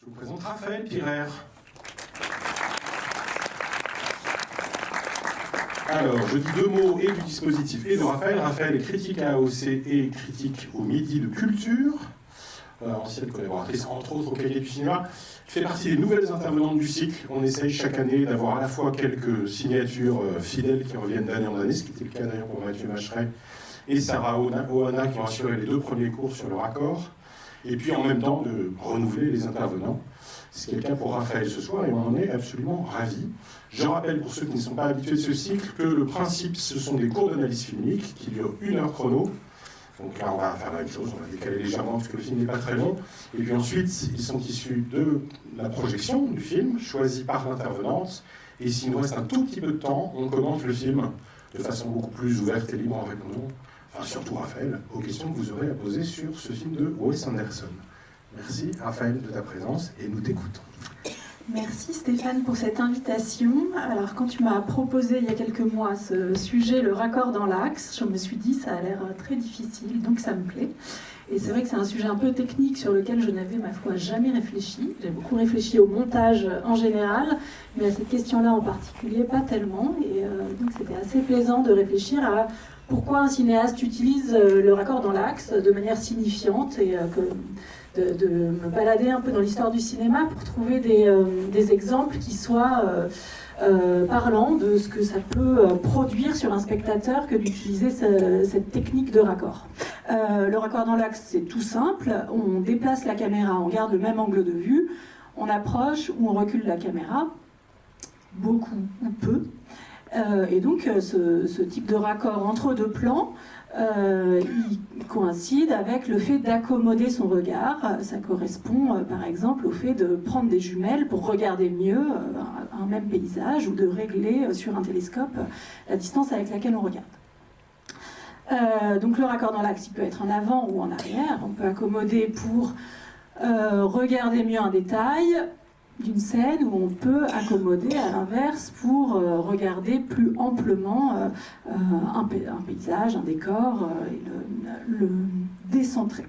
Je vous présente Raphaël Pirer. Alors, je dis deux mots et du dispositif et de Raphaël. Raphaël est critique à AOC et critique au Midi de Culture, ancienne collaboratrice entre autres au Cahier du cinéma. Fait partie des nouvelles intervenantes du cycle. On essaye chaque année d'avoir à la fois quelques signatures fidèles qui reviennent d'année en année, ce qui était le cas d'ailleurs pour Mathieu Macheret et Sarah Oana qui ont assuré les 2 premiers cours sur le raccord, et puis en même temps de renouveler les intervenants. C'est le cas pour Raphaël ce soir et on en est absolument ravis. Je rappelle pour ceux qui ne sont pas habitués de ce cycle que le principe, ce sont des cours d'analyse filmique qui durent 1 heure chrono. Donc là, on va faire la même chose, on va décaler légèrement parce que le film n'est pas très long. Et puis ensuite, ils sont issus de la projection du film, choisie par l'intervenante. Et s'il nous reste un tout petit peu de temps, on commente le film de façon beaucoup plus ouverte et libre en répondant, enfin surtout Raphaël, aux questions que vous aurez à poser sur ce film de Wes Anderson. Merci Raphaël de ta présence et nous t'écoutons. Merci Stéphane pour cette invitation. Alors quand tu m'as proposé il y a quelques mois ce sujet, le raccord dans l'axe, je me suis dit ça a l'air très difficile, donc ça me plaît. Et c'est vrai que c'est un sujet un peu technique sur lequel je n'avais ma foi jamais réfléchi. J'ai beaucoup réfléchi au montage en général, mais à cette question-là en particulier pas tellement. Et donc c'était assez plaisant de réfléchir à pourquoi un cinéaste utilise le raccord dans l'axe de manière signifiante et de me balader un peu dans l'histoire du cinéma pour trouver des exemples qui soient parlants de ce que ça peut produire sur un spectateur que d'utiliser cette technique de raccord. Le raccord dans l'axe, c'est tout simple. On déplace la caméra, on garde le même angle de vue, on approche ou on recule la caméra, beaucoup ou peu. Et donc ce type de raccord entre 2 plans, il coïncide avec le fait d'accommoder son regard. Ça correspond par exemple au fait de prendre des jumelles pour regarder mieux un même paysage ou de régler sur un télescope la distance avec laquelle on regarde. Donc le raccord dans l'axe, il peut être en avant ou en arrière. On peut accommoder pour regarder mieux un détail d'une scène, où on peut accommoder à l'inverse pour regarder plus amplement un paysage, un décor, et le décentrer.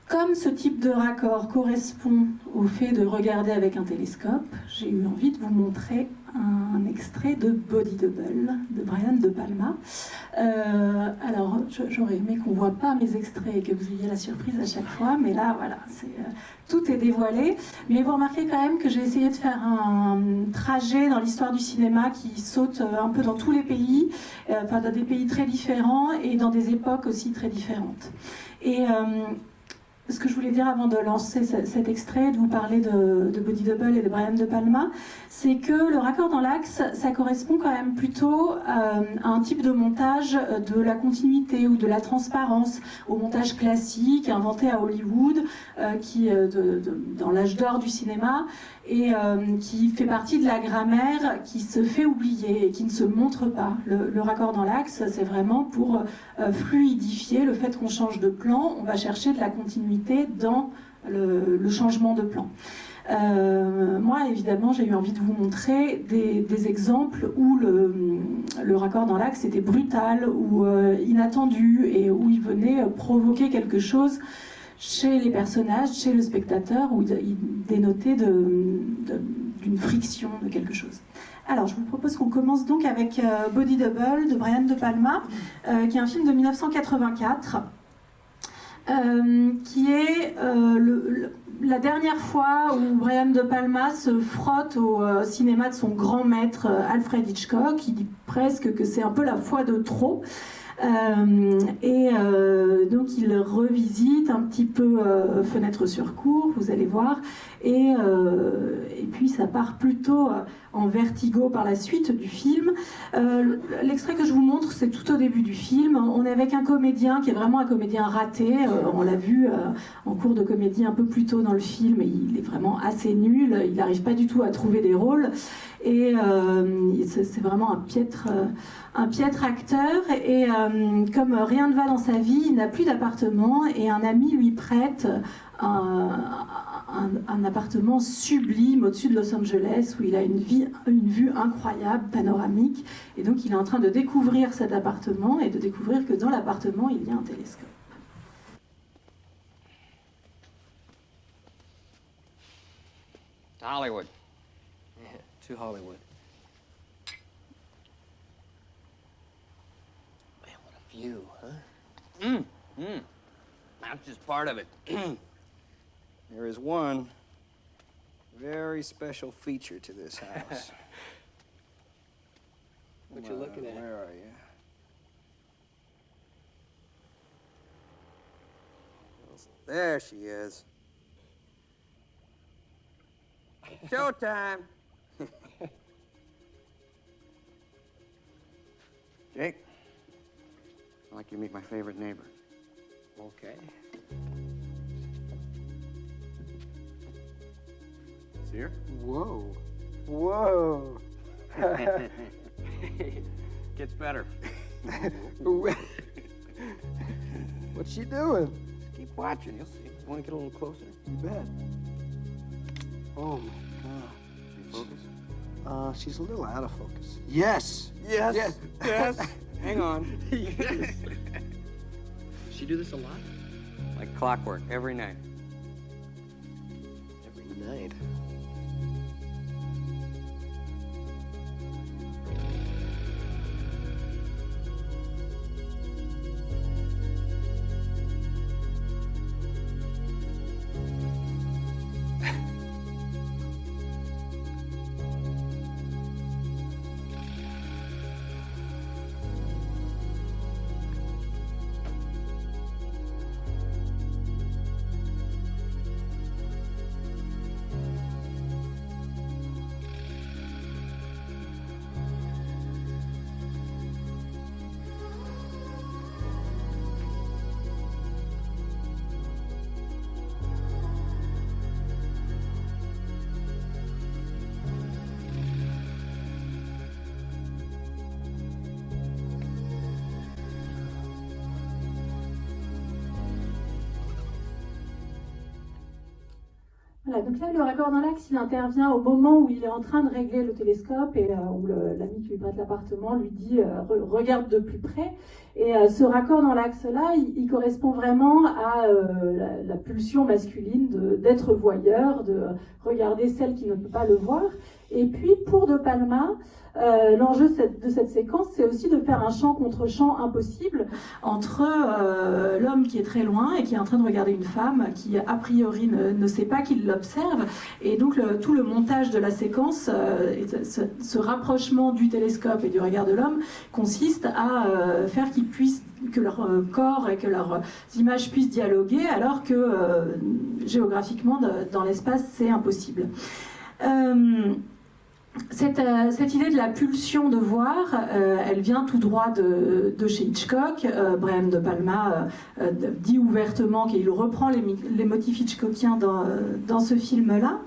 Comme ce type de raccord correspond au fait de regarder avec un télescope, j'ai eu envie de vous montrer un extrait de Body Double de Brian De Palma. Alors, j'aurais aimé qu'on ne voit pas mes extraits et que vous ayez la surprise à chaque fois, mais là, voilà, tout est dévoilé. Mais vous remarquez quand même que j'ai essayé de faire un trajet dans l'histoire du cinéma qui saute un peu dans tous les pays, enfin dans des pays très différents et dans des époques aussi très différentes. Et ce que je voulais dire avant de lancer cet extrait, de vous parler de Body Double et de Brian De Palma, c'est que le raccord dans l'axe, ça correspond quand même plutôt à un type de montage de la continuité ou de la transparence, au montage classique inventé à Hollywood, dans l'âge d'or du cinéma, et qui fait partie de la grammaire qui se fait oublier et qui ne se montre pas. Le raccord dans l'axe, c'est vraiment pour fluidifier le fait qu'on change de plan, on va chercher de la continuité dans le changement de plan. Moi, évidemment, j'ai eu envie de vous montrer des exemples où le raccord dans l'axe était brutal ou inattendu et où il venait provoquer quelque chose chez les personnages, chez le spectateur, où il dénotait d'une friction, de quelque chose. Alors, je vous propose qu'on commence donc avec Body Double de Brian De Palma, qui est un film de 1984, qui est la dernière fois où Brian De Palma se frotte au cinéma de son grand maître Alfred Hitchcock. Il dit presque que c'est un peu la fois de trop. Donc il revisite un petit peu Fenêtre sur cour, vous allez voir, et puis ça part plutôt en vertigo par la suite du film. L'extrait que je vous montre, c'est tout au début du film. On est avec un comédien qui est vraiment un comédien raté. On l'a vu en cours de comédie un peu plus tôt dans le film, et il est vraiment assez nul, il n'arrive pas du tout à trouver des rôles, et c'est vraiment un piètre acteur, et comme rien ne va dans sa vie, il n'a plus d'appartement, et un ami lui prête un appartement sublime au-dessus de Los Angeles, où il a une vue incroyable, panoramique, et donc il est en train de découvrir cet appartement, et de découvrir que dans l'appartement, il y a un télescope. Hollywood. Yeah, to Hollywood. Man, what a view, huh? That's just part of it. There is one very special feature to this house. What you looking at? Where are you? There she is. Showtime! Jake, I'd like you to meet my favorite neighbor. Okay. See her? Whoa. Whoa. Gets better. What's she doing? Just keep watching, you'll see. You want to get a little closer? You bet. Oh, my God. You focus? She's a little out of focus. Yes! Yes! Yes! Yes! Hang on. Yes. She do this a lot? Like clockwork, every night. Every night? Voilà, donc là, le raccord dans l'axe, il intervient au moment où il est en train de régler le télescope et où l'ami qui lui prête l'appartement lui dit regarde de plus près. Et ce raccord dans l'axe-là, il correspond vraiment à la pulsion masculine d'être voyeur, de regarder celle qui ne peut pas le voir. Et puis, pour De Palma, l'enjeu de cette séquence, c'est aussi de faire un champ contre champ impossible entre l'homme qui est très loin et qui est en train de regarder une femme qui, a priori, ne sait pas qu'il l'observe. Et donc, tout le montage de la séquence, ce rapprochement du télescope et du regard de l'homme, consiste à faire que leur corps et que leurs images puissent dialoguer, alors que géographiquement, dans l'espace, c'est impossible. Cette idée de la pulsion de voir, elle vient tout droit de chez Hitchcock. Brian De Palma dit ouvertement qu'il reprend les motifs hitchcockiens dans ce film-là.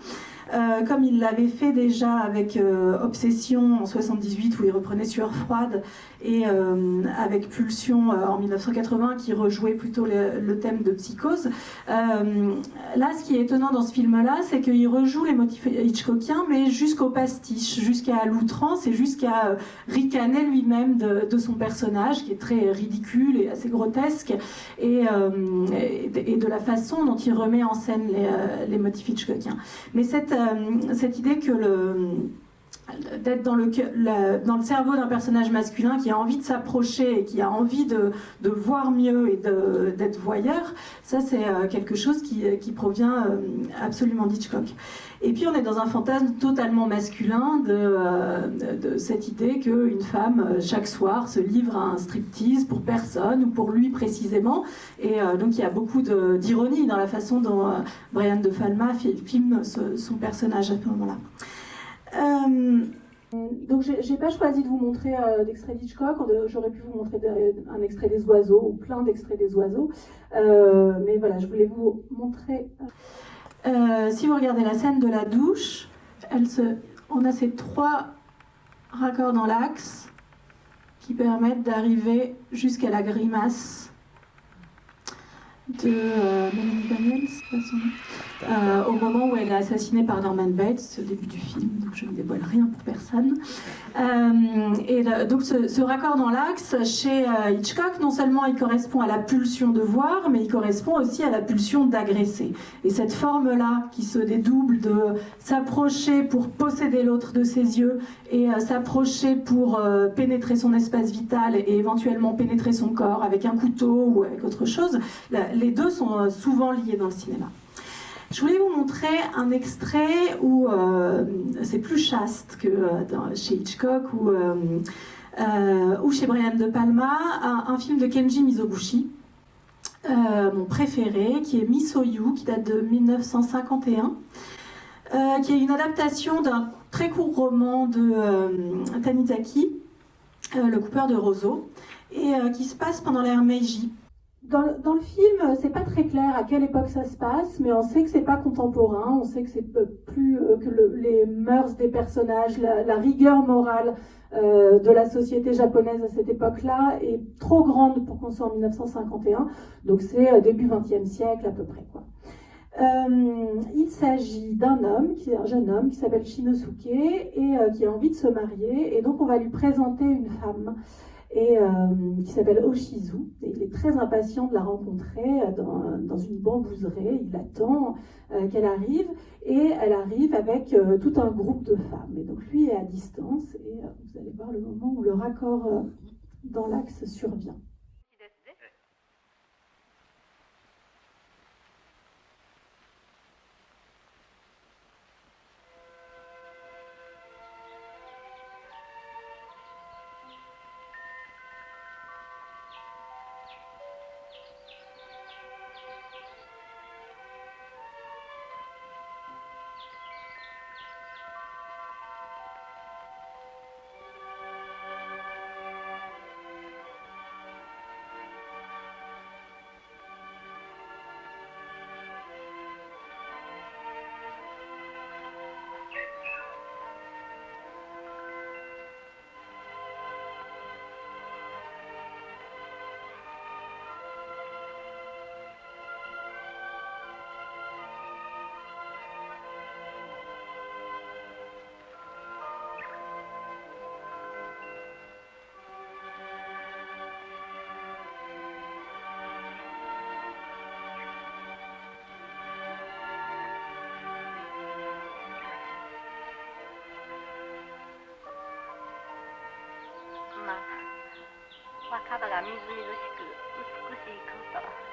Comme il l'avait fait déjà avec Obsession en 78 où il reprenait Sueur froide et avec Pulsion en 1980 qui rejouait plutôt le thème de Psychose. Là, ce qui est étonnant dans ce film-là, c'est qu'il rejoue les motifs hitchcockiens mais jusqu'au pastiche, jusqu'à l'outrance et jusqu'à ricaner lui-même de son personnage qui est très ridicule et assez grotesque et de la façon dont il remet en scène les motifs hitchcockiens. Mais cette idée que d'être dans le cerveau d'un personnage masculin qui a envie de s'approcher et qui a envie de voir mieux et d'être voyeur, ça c'est quelque chose qui provient absolument d'Hitchcock. Et puis on est dans un fantasme totalement masculin de cette idée qu'une femme chaque soir se livre à un striptease pour personne ou pour lui précisément. Et donc il y a beaucoup d'ironie dans la façon dont Brian De Palma filme son personnage à ce moment-là. Donc j'ai pas choisi de vous montrer d'extrait d'Hitchcock, j'aurais pu vous montrer un extrait des oiseaux ou plein d'extraits des oiseaux, mais voilà, je voulais vous montrer. Si vous regardez la scène de la douche, on a ces 3 raccords dans l'axe qui permettent d'arriver jusqu'à la grimace de Mélanie Daniels, c'est pas son nom. au moment où elle est assassinée par Norman Bates, au début du film, donc je ne dévoile rien pour personne. Donc ce raccord dans l'axe, chez Hitchcock, non seulement il correspond à la pulsion de voir, mais il correspond aussi à la pulsion d'agresser. Et cette forme-là, qui se dédouble de s'approcher pour posséder l'autre de ses yeux, et s'approcher pour pénétrer son espace vital, et éventuellement pénétrer son corps avec un couteau ou avec autre chose, les deux sont souvent liés dans le cinéma. Je voulais vous montrer un extrait où c'est plus chaste que chez Hitchcock ou chez Brian De Palma, un film de Kenji Mizoguchi, mon préféré, qui est Misoyu, qui date de 1951, qui est une adaptation d'un très court roman de Tanizaki, Le coupeur de roseaux, et qui se passe pendant l'ère Meiji. Dans le film, c'est pas très clair à quelle époque ça se passe, mais on sait que c'est pas contemporain, on sait que c'est plus que les mœurs des personnages, la rigueur morale de la société japonaise à cette époque-là est trop grande pour qu'on soit en 1951, donc c'est début XXe siècle à peu près, quoi. Il s'agit d'un homme, un jeune homme qui s'appelle Shinosuke et qui a envie de se marier, et donc on va lui présenter une femme qui s'appelle Oshizu, et il est très impatient de la rencontrer dans une bambouserie. Il attend qu'elle arrive, et elle arrive avec tout un groupe de femmes, et donc lui est à distance, et vous allez voir le moment où le raccord dans l'axe survient. 若葉がみずみずしく美しいこと。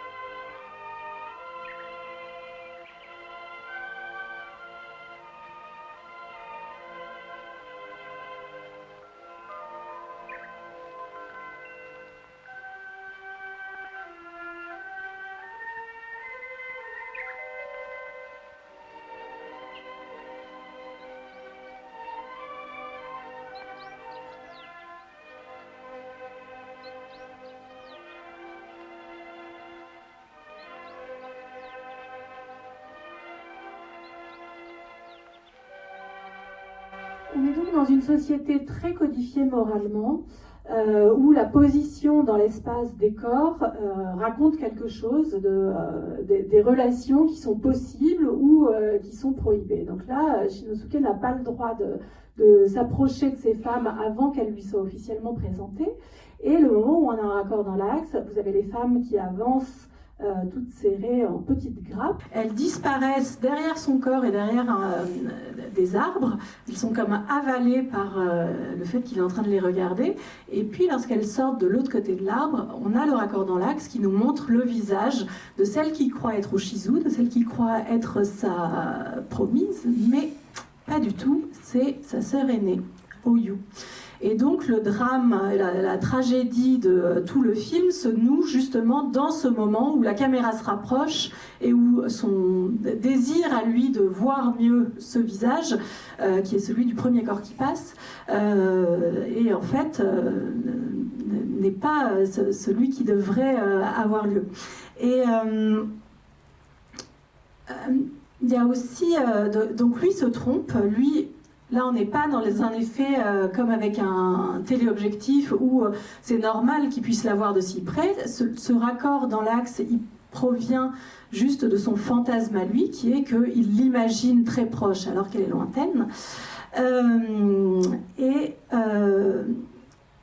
On est donc dans une société très codifiée moralement, où la position dans l'espace des corps raconte quelque chose des relations qui sont possibles ou qui sont prohibées. Donc là, Shinosuke n'a pas le droit de s'approcher de ces femmes avant qu'elles lui soient officiellement présentées. Et le moment où on a un raccord dans l'axe, vous avez les femmes qui avancent toutes serrées en petites grappes. Elles disparaissent derrière son corps et derrière des arbres. Elles sont comme avalées par le fait qu'il est en train de les regarder. Et puis, lorsqu'elles sortent de l'autre côté de l'arbre, on a le raccord dans l'axe qui nous montre le visage de celle qui croit être Oshizu, de celle qui croit être sa promise, mais pas du tout, c'est sa sœur aînée, Oyu. Et donc le drame, la tragédie de tout le film se noue justement dans ce moment où la caméra se rapproche et où son désir à lui de voir mieux ce visage, qui est celui du premier corps qui passe, et en fait n'est pas celui qui devrait avoir lieu. Et il y a aussi, donc lui se trompe, lui. Là, on n'est pas dans un effet comme avec un téléobjectif où c'est normal qu'il puisse la voir de si près. Ce raccord dans l'axe, il provient juste de son fantasme à lui, qui est qu'il l'imagine très proche alors qu'elle est lointaine.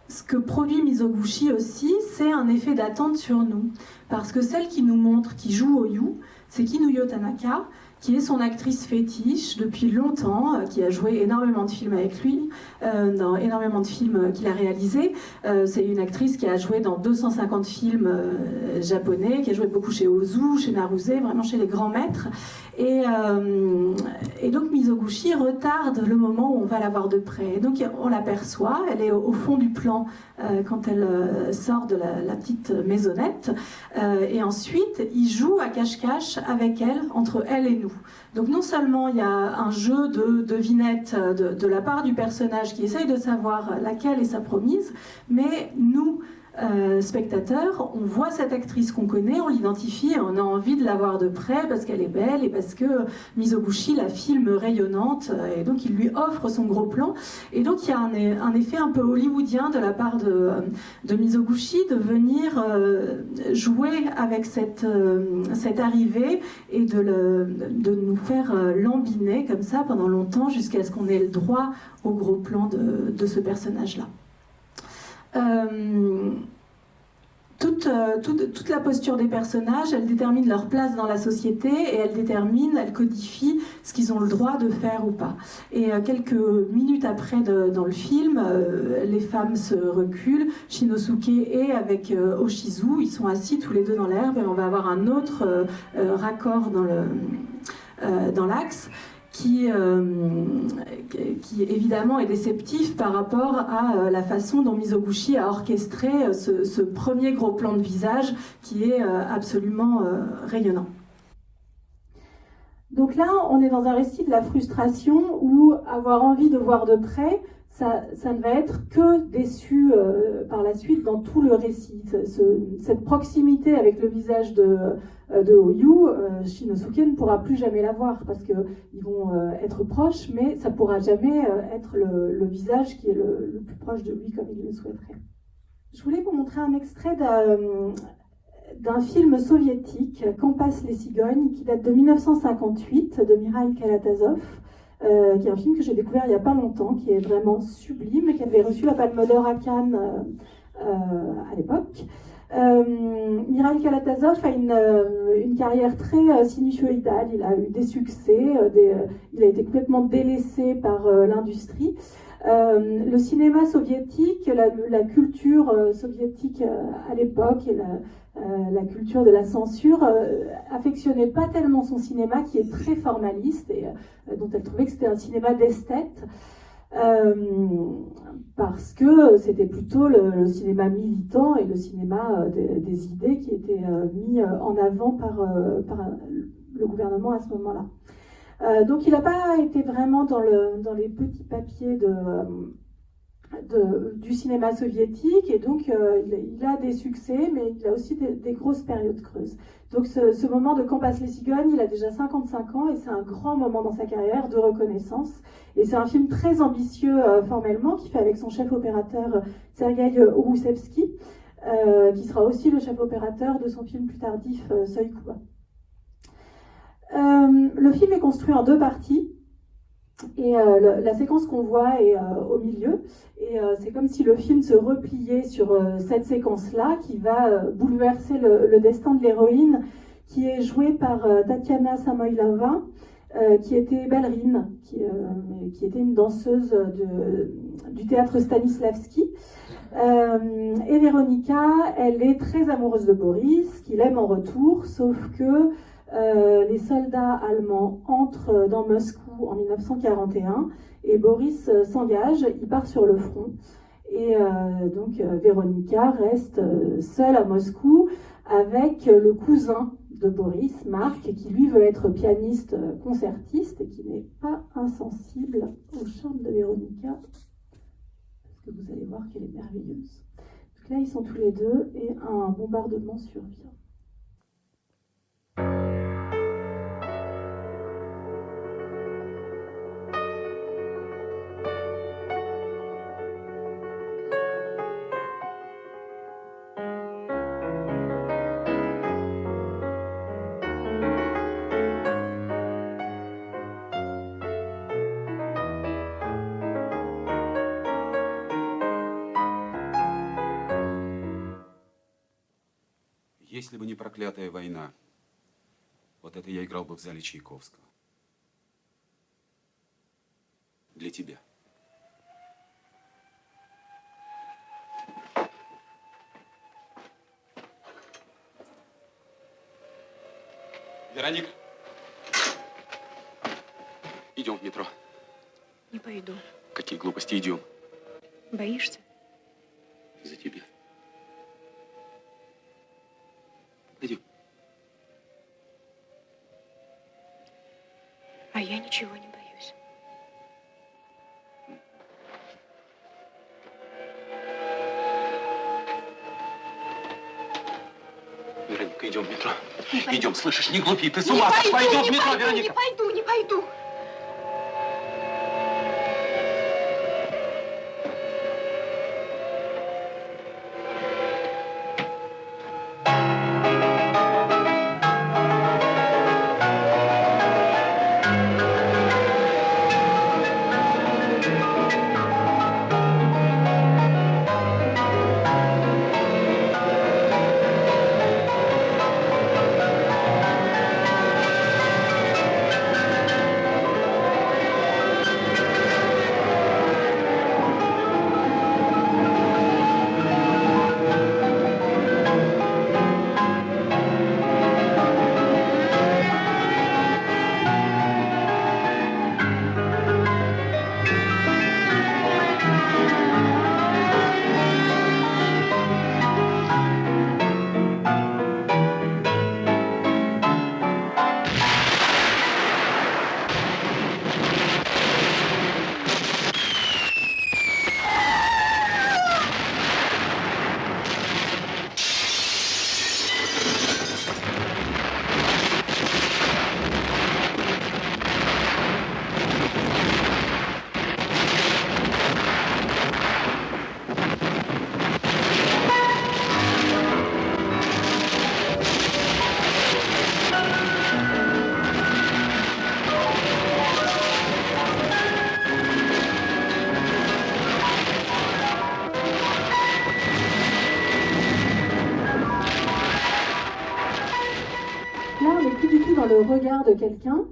Ce que produit Mizoguchi aussi, c'est un effet d'attente sur nous. Parce que celle qui nous montre, qui joue Oyu, c'est Kinuyo Tanaka, qui est son actrice fétiche depuis longtemps, qui a joué énormément de films avec lui, dans énormément de films qu'il a réalisés. C'est une actrice qui a joué dans 250 films japonais, qui a joué beaucoup chez Ozu, chez Naruse, vraiment chez les grands maîtres. Et donc Mizoguchi retarde le moment où on va la voir de près. Et donc on l'aperçoit, elle est au fond du plan quand elle sort de la petite maisonnette. Et ensuite, il joue à cache-cache avec elle, entre elle et nous. Donc non seulement il y a un jeu de devinette de la part du personnage qui essaye de savoir laquelle est sa promise, mais nous, spectateurs, on voit cette actrice qu'on connaît, on l'identifie et on a envie de la voir de près parce qu'elle est belle et parce que Mizoguchi la filme rayonnante et donc il lui offre son gros plan. Et donc il y a un effet un peu hollywoodien de la part de Mizoguchi de venir jouer avec cette arrivée et de nous faire lambiner comme ça pendant longtemps jusqu'à ce qu'on ait le droit au gros plan de ce personnage-là. Toute la posture des personnages, elle détermine leur place dans la société et elle codifie ce qu'ils ont le droit de faire ou pas. Et quelques minutes après dans le film, les femmes se reculent, Shinosuke est avec Oshizu, ils sont assis tous les deux dans l'herbe et on va avoir un autre raccord dans l'axe. Qui évidemment est déceptif par rapport à la façon dont Mizoguchi a orchestré ce premier gros plan de visage qui est absolument rayonnant. Donc là, on est dans un récit de la frustration où avoir envie de voir de près, ça ne va être que déçu par la suite dans tout le récit. Cette proximité avec le visage de Oyu, Shinosuke ne pourra plus jamais la voir parce qu'ils vont être proches, mais ça ne pourra jamais être le visage qui est le plus proche de lui comme il le souhaiterait. Je voulais vous montrer un extrait d'un film soviétique, Quand passent les cigognes, qui date de 1958, de Mikhail Kalatazov, qui est un film que j'ai découvert il n'y a pas longtemps, qui est vraiment sublime, et qui avait reçu la Palme d'Or à Cannes à l'époque. Mikhail Kalatazov a une carrière très sinusoïdale, il a eu des succès, il a été complètement délaissé par l'industrie. Le cinéma soviétique, la culture soviétique à l'époque et la culture de la censure affectionnait pas tellement son cinéma qui est très formaliste et dont elle trouvait que c'était un cinéma d'esthète parce que c'était plutôt le cinéma militant et le cinéma des idées qui étaient mis en avant par le gouvernement à ce moment-là. Donc il n'a pas été vraiment dans les petits papiers du cinéma soviétique et donc il a des succès mais il a aussi des grosses périodes creuses. Donc ce moment de Quand passent les cigognes, il a déjà 55 ans et c'est un grand moment dans sa carrière de reconnaissance et c'est un film très ambitieux formellement qu'il fait avec son chef opérateur Sergueï Roussevski qui sera aussi le chef opérateur de son film plus tardif Seuil Kuba. Le film est construit en deux parties et la séquence qu'on voit est au milieu et c'est comme si le film se repliait sur cette séquence-là qui va bouleverser le destin de l'héroïne qui est jouée par Tatiana Samoylova qui était ballerine, qui était une danseuse du théâtre Stanislavski. Et Véronica, elle est très amoureuse de Boris, qu'il aime en retour, sauf que les soldats allemands entrent dans Moscou en 1941 et Boris s'engage, il part sur le front. Et donc Véronica reste seule à Moscou avec le cousin de Boris, Marc, qui lui veut être pianiste concertiste et qui n'est pas insensible au charme de Véronica, parce que vous allez voir qu'elle est merveilleuse. Donc là, ils sont tous les deux et un bombardement survient. Если бы не проклятая война, вот это я играл бы в зале Чайковского. Для тебя. Вероника, идем в метро. Не пойду. Какие глупости, идем. Боишься? За тебя. Идем. А я ничего не боюсь. Вероника, идем в метро. Идем, слышишь, не глупи, ты с ума сошла. Идем в метро, Вероника. Не пойду, не пойду. Le regard de quelqu'un.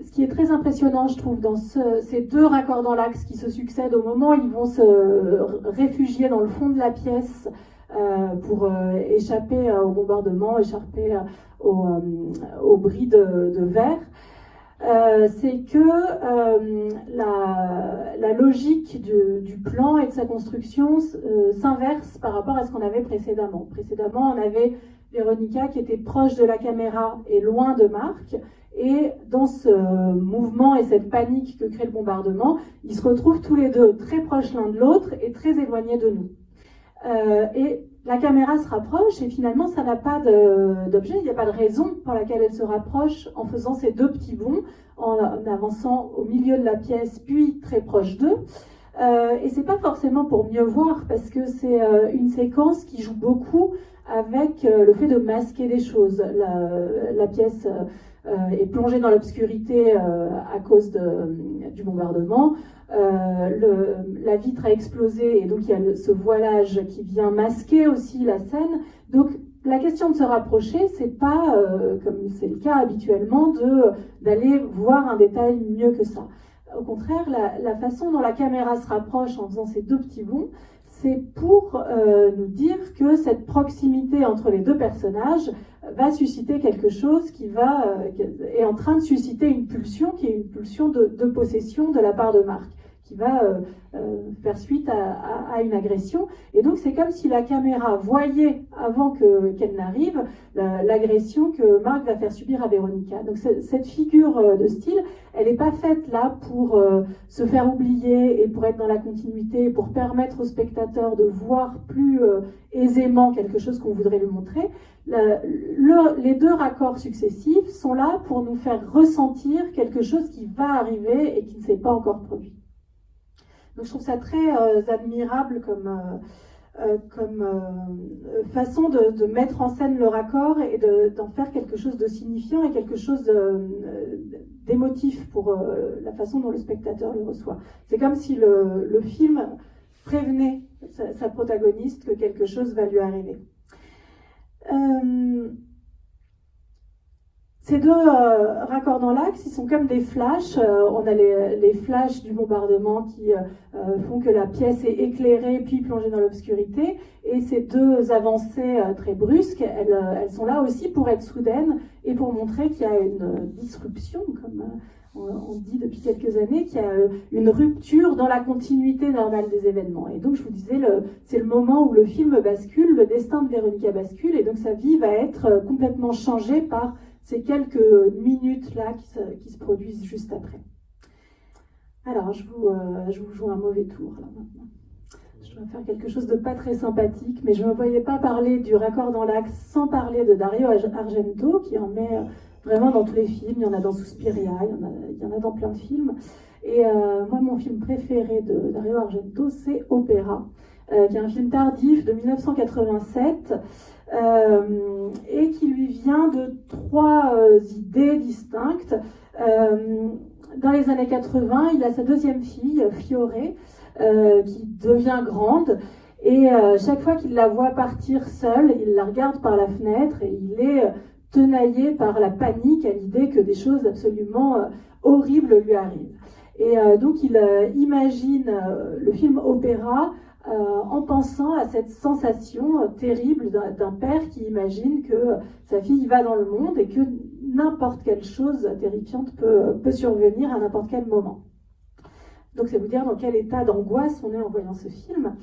Ce qui est très impressionnant, je trouve, dans ces deux raccords dans l'axe qui se succèdent au moment où ils vont se réfugier dans le fond de la pièce pour échapper au bombardement, échapper au bris de verre, c'est que la logique du plan et de sa construction s'inverse par rapport à ce qu'on avait précédemment. Précédemment, on avait Véronica qui était proche de la caméra et loin de Marc, et dans ce mouvement et cette panique que crée le bombardement, ils se retrouvent tous les deux très proches l'un de l'autre et très éloignés de nous. Et la caméra se rapproche et finalement ça n'a pas d'objet, il n'y a pas de raison pour laquelle elle se rapproche en faisant ces deux petits bonds, en avançant au milieu de la pièce puis très proche d'eux. Et c'est pas forcément pour mieux voir, parce que c'est une séquence qui joue beaucoup avec le fait de masquer des choses. La pièce est plongée dans l'obscurité à cause du bombardement. La vitre a explosé et donc il y a ce voilage qui vient masquer aussi la scène. Donc la question de se rapprocher, c'est pas, comme c'est le cas habituellement, d'aller voir un détail mieux que ça. Au contraire, la façon dont la caméra se rapproche en faisant ces deux petits bonds, c'est pour nous dire que cette proximité entre les deux personnages va susciter quelque chose qui est en train de susciter une pulsion, qui est une pulsion de possession de la part de Marc, qui va faire suite à une agression. Et donc c'est comme si la caméra voyait, avant qu'elle n'arrive, l'agression que Marc va faire subir à Véronica. Donc cette figure de style, elle n'est pas faite là pour se faire oublier et pour être dans la continuité, pour permettre au spectateur de voir plus aisément quelque chose qu'on voudrait lui montrer. Les deux raccords successifs sont là pour nous faire ressentir quelque chose qui va arriver et qui ne s'est pas encore produit. Donc je trouve ça très admirable comme façon de mettre en scène le raccord et d'en faire quelque chose de signifiant et quelque chose d'émotif pour la façon dont le spectateur le reçoit. C'est comme si le film prévenait sa protagoniste que quelque chose va lui arriver. Ces deux raccords dans l'axe, ils sont comme des flashs. On a les flashs du bombardement qui font que la pièce est éclairée puis plongée dans l'obscurité. Et ces deux avancées très brusques, elles sont là aussi pour être soudaines et pour montrer qu'il y a une disruption, comme on dit depuis quelques années, qu'il y a une rupture dans la continuité normale des événements. Et donc je vous disais, c'est le moment où le film bascule, le destin de Véronica bascule, et donc sa vie va être complètement changée par ces quelques minutes-là qui se produisent juste après. Alors, je vous joue un mauvais tour, là, maintenant. Je dois faire quelque chose de pas très sympathique, mais je ne me voyais pas parler du raccord dans l'axe sans parler de Dario Argento, qui en met vraiment dans tous les films. Il y en a dans Suspiria, il y en a dans plein de films. Et moi, mon film préféré de Dario Argento, c'est Opéra, qui est un film tardif de 1987, et qui lui vient de trois idées distinctes. Dans les années 80, il a sa deuxième fille, Fiore, qui devient grande, et chaque fois qu'il la voit partir seule, il la regarde par la fenêtre et il est tenaillé par la panique à l'idée que des choses absolument horribles lui arrivent. Et donc il imagine le film Opéra en pensant à cette sensation terrible d'un père qui imagine que sa fille va dans le monde et que n'importe quelle chose terrifiante peut survenir à n'importe quel moment. Donc c'est vous dire dans quel état d'angoisse on est en voyant ce film.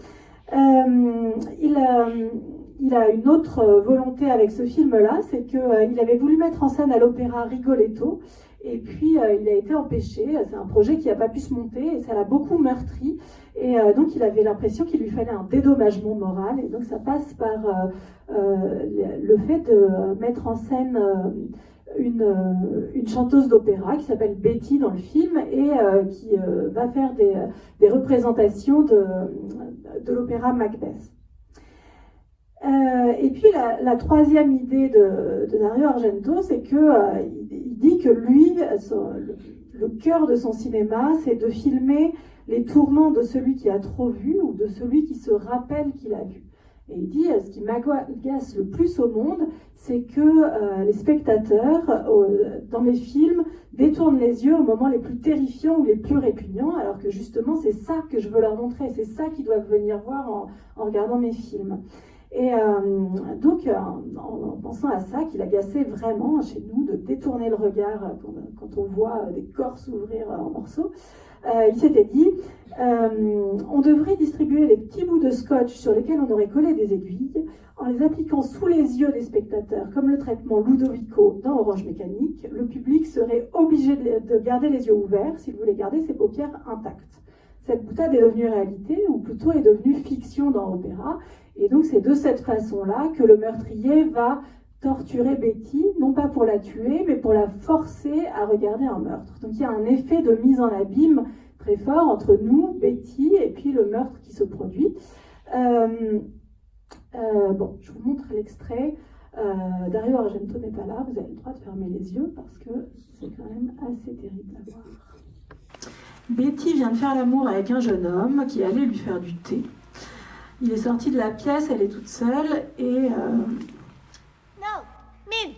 Il a une autre volonté avec ce film-là, c'est qu'il avait voulu mettre en scène à l'opéra Rigoletto, et puis il a été empêché. C'est un projet qui n'a pas pu se monter et ça l'a beaucoup meurtri. Et donc il avait l'impression qu'il lui fallait un dédommagement moral. Et donc ça passe par le fait de mettre en scène une chanteuse d'opéra qui s'appelle Betty dans le film et qui va faire des représentations de l'opéra Macbeth. Et puis la troisième idée de Dario Argento, c'est qu'il dit que lui, le cœur de son cinéma, c'est de filmer les tourments de celui qui a trop vu ou de celui qui se rappelle qu'il a vu. Et il dit, ce qui m'agace le plus au monde, c'est que les spectateurs, dans mes films, détournent les yeux aux moments les plus terrifiants ou les plus répugnants, alors que justement, c'est ça que je veux leur montrer, c'est ça qu'ils doivent venir voir en regardant mes films. Et donc, en pensant à ça, qu'il agaçait vraiment chez nous de détourner le regard quand on voit des corps s'ouvrir en morceaux, il s'était dit, on devrait distribuer les petits bouts de scotch sur lesquels on aurait collé des aiguilles, en les appliquant sous les yeux des spectateurs, comme le traitement Ludovico dans Orange Mécanique. Le public serait obligé de garder les yeux ouverts s'il voulait garder ses paupières intactes. Cette boutade est devenue réalité, ou plutôt est devenue fiction dans Opéra, et donc c'est de cette façon-là que le meurtrier va torturer Betty, non pas pour la tuer, mais pour la forcer à regarder un meurtre. Donc il y a un effet de mise en abîme très fort entre nous, Betty, et puis le meurtre qui se produit. Bon, je vous montre l'extrait. Dario Argento n'est pas là, vous avez le droit de fermer les yeux parce que c'est quand même assez terrible à voir. Betty vient de faire l'amour avec un jeune homme qui allait lui faire du thé. Il est sorti de la pièce, elle est toute seule et... No, mint.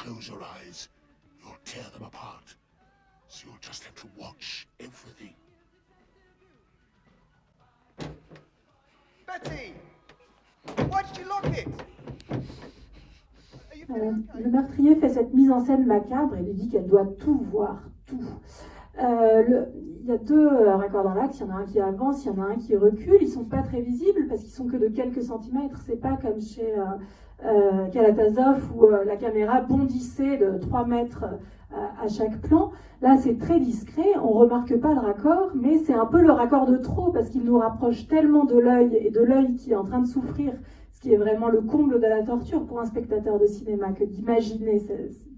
close your eyes, you'll tear them apart. So you'll just have to watch everything. Betty! Why did you lock it? Le meurtrier fait cette mise en scène macabre et lui dit qu'elle doit tout voir, tout. Il y a deux raccords dans l'axe, il y en a un qui avance, il y en a un qui recule. Ils ne sont pas très visibles parce qu'ils sont que de quelques centimètres. C'est pas comme chez Kalatazov où la caméra bondissait de 3 mètres à chaque plan. Là, c'est très discret, on ne remarque pas le raccord, mais c'est un peu le raccord de trop parce qu'il nous rapproche tellement de l'œil et de l'œil qui est en train de souffrir, ce qui est vraiment le comble de la torture pour un spectateur de cinéma, que d'imaginer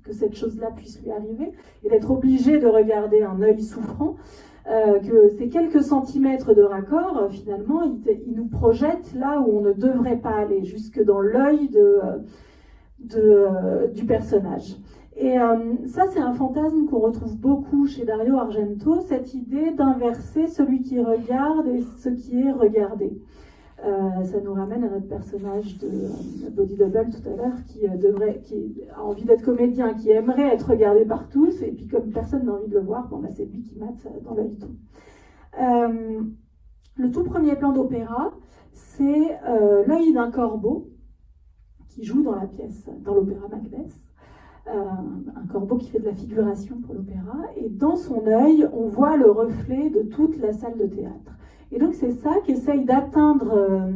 que cette chose-là puisse lui arriver et d'être obligé de regarder un œil souffrant. Que ces quelques centimètres de raccord, finalement, ils nous projettent là où on ne devrait pas aller, jusque dans l'œil du personnage. Et ça, c'est un fantasme qu'on retrouve beaucoup chez Dario Argento, cette idée d'inverser celui qui regarde et ce qui est regardé. Ça nous ramène à notre personnage de Body Double tout à l'heure, qui a envie d'être comédien, qui aimerait être regardé par tous, et puis comme personne n'a envie de le voir, bon, bah, c'est lui qui mate dans l'œilleton. Le tout premier plan d'opéra, c'est l'œil d'un corbeau qui joue dans la pièce, dans l'opéra Macbeth. Un corbeau qui fait de la figuration pour l'opéra, et dans son œil, on voit le reflet de toute la salle de théâtre. Et donc c'est ça qu'essaye d'atteindre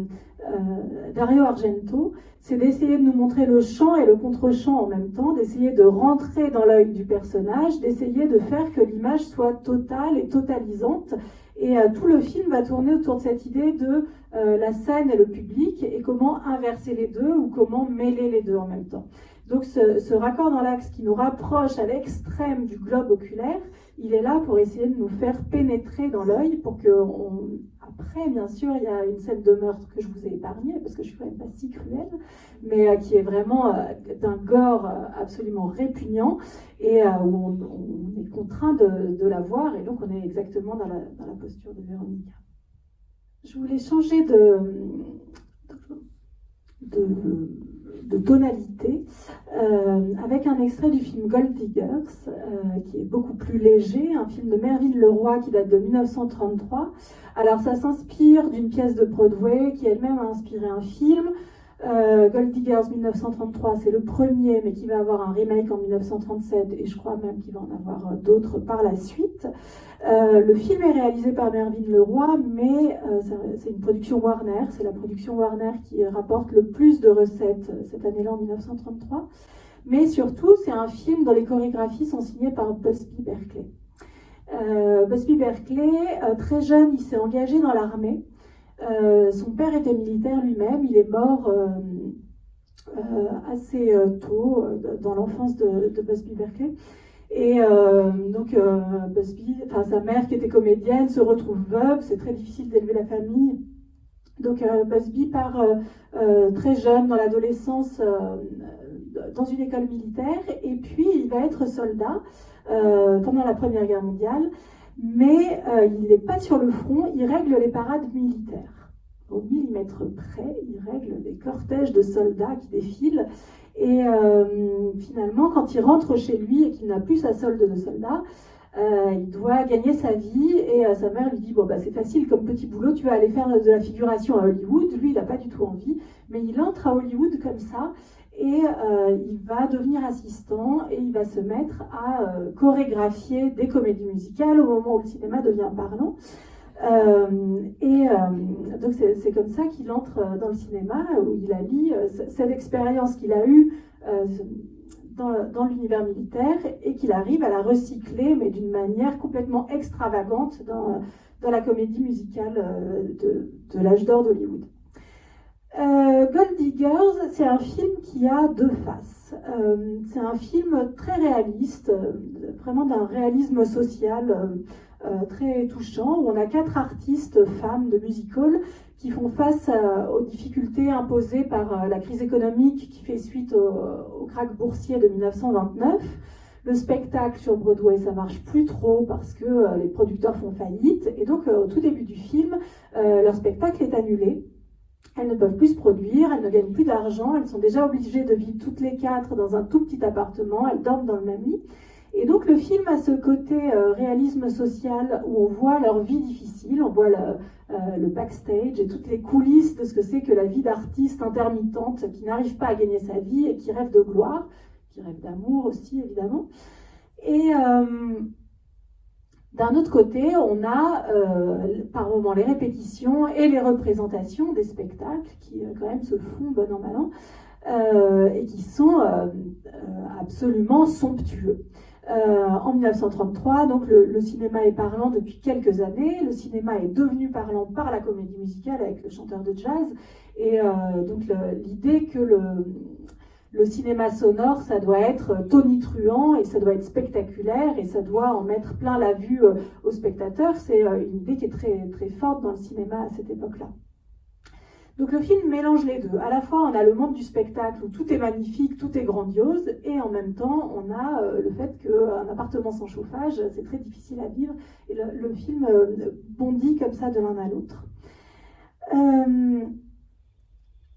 Dario Argento, c'est d'essayer de nous montrer le chant et le contre-chant en même temps, d'essayer de rentrer dans l'œil du personnage, d'essayer de faire que l'image soit totale et totalisante. Et tout le film va tourner autour de cette idée de la scène et le public, et comment inverser les deux ou comment mêler les deux en même temps. Donc ce raccord dans l'axe qui nous rapproche à l'extrême du globe oculaire, il est là pour essayer de nous faire pénétrer dans l'œil pour que après, bien sûr, il y a une scène de meurtre que je vous ai épargnée parce que je suis quand même pas si cruelle, mais qui est vraiment d'un gore absolument répugnant et où on est contraint de la voir, et donc on est exactement dans la posture de Véronica. Je voulais changer de tonalité avec un extrait du film Gold Diggers qui est beaucoup plus léger, un film de Mervyn LeRoy qui date de 1933. Alors ça s'inspire d'une pièce de Broadway qui elle-même a inspiré un film. Gold Diggers 1933, c'est le premier, mais qui va avoir un remake en 1937, et je crois même qu'il va en avoir d'autres par la suite. Le film est réalisé par Mervyn LeRoy, mais c'est une production Warner, c'est la production Warner qui rapporte le plus de recettes cette année-là en 1933. Mais surtout, c'est un film dont les chorégraphies sont signées par Busby Berkeley. Busby Berkeley, très jeune, il s'est engagé dans l'armée. Son père était militaire lui-même, il est mort assez tôt dans l'enfance de Busby Berkeley. Et donc Busby, sa mère qui était comédienne, se retrouve veuve, c'est très difficile d'élever la famille. Donc Busby part très jeune, dans l'adolescence, dans une école militaire, et puis il va être soldat pendant la Première Guerre mondiale. Mais il n'est pas sur le front, il règle les parades militaires. Au millimètre près, il règle des cortèges de soldats qui défilent. Et finalement, quand il rentre chez lui et qu'il n'a plus sa solde de soldat, il doit gagner sa vie. Et sa mère lui dit, bon, bah, c'est facile comme petit boulot, tu vas aller faire de la figuration à Hollywood. Lui, il n'a pas du tout envie, mais il entre à Hollywood comme ça. Et il va devenir assistant et il va se mettre à chorégraphier des comédies musicales au moment où le cinéma devient parlant. Donc c'est comme ça qu'il entre dans le cinéma, où il allie cette expérience qu'il a eue dans l'univers militaire et qu'il arrive à la recycler, mais d'une manière complètement extravagante dans la comédie musicale de l'âge d'or d'Hollywood. Gold Diggers, c'est un film qui a deux faces. C'est un film très réaliste, vraiment d'un réalisme social très touchant, où on a 4 artistes femmes de music-hall qui font face aux difficultés imposées par la crise économique qui fait suite au krach boursier de 1929. Le spectacle sur Broadway, ça marche plus trop parce que les producteurs font faillite, et donc au tout début du film, leur spectacle est annulé. Elles ne peuvent plus se produire, elles ne gagnent plus d'argent, elles sont déjà obligées de vivre toutes les quatre dans un tout petit appartement, elles dorment dans le même lit. Et donc le film a ce côté réalisme social où on voit leur vie difficile, on voit le backstage et toutes les coulisses de ce que c'est que la vie d'artiste intermittente qui n'arrive pas à gagner sa vie et qui rêve de gloire, qui rêve d'amour aussi évidemment. Et d'un autre côté, on a par moments les répétitions et les représentations des spectacles qui quand même se font bon an mal an et qui sont absolument somptueux. En 1933, donc le cinéma est parlant depuis quelques années. Le cinéma est devenu parlant par la comédie musicale avec le chanteur de jazz. Et donc l'idée que le cinéma sonore, ça doit être tonitruant et ça doit être spectaculaire et ça doit en mettre plein la vue aux spectateurs, c'est une idée qui est très, très forte dans le cinéma à cette époque-là. Donc le film mélange les deux. À la fois, on a le monde du spectacle où tout est magnifique, tout est grandiose, et en même temps, on a le fait qu'un appartement sans chauffage, c'est très difficile à vivre, et le film bondit comme ça de l'un à l'autre.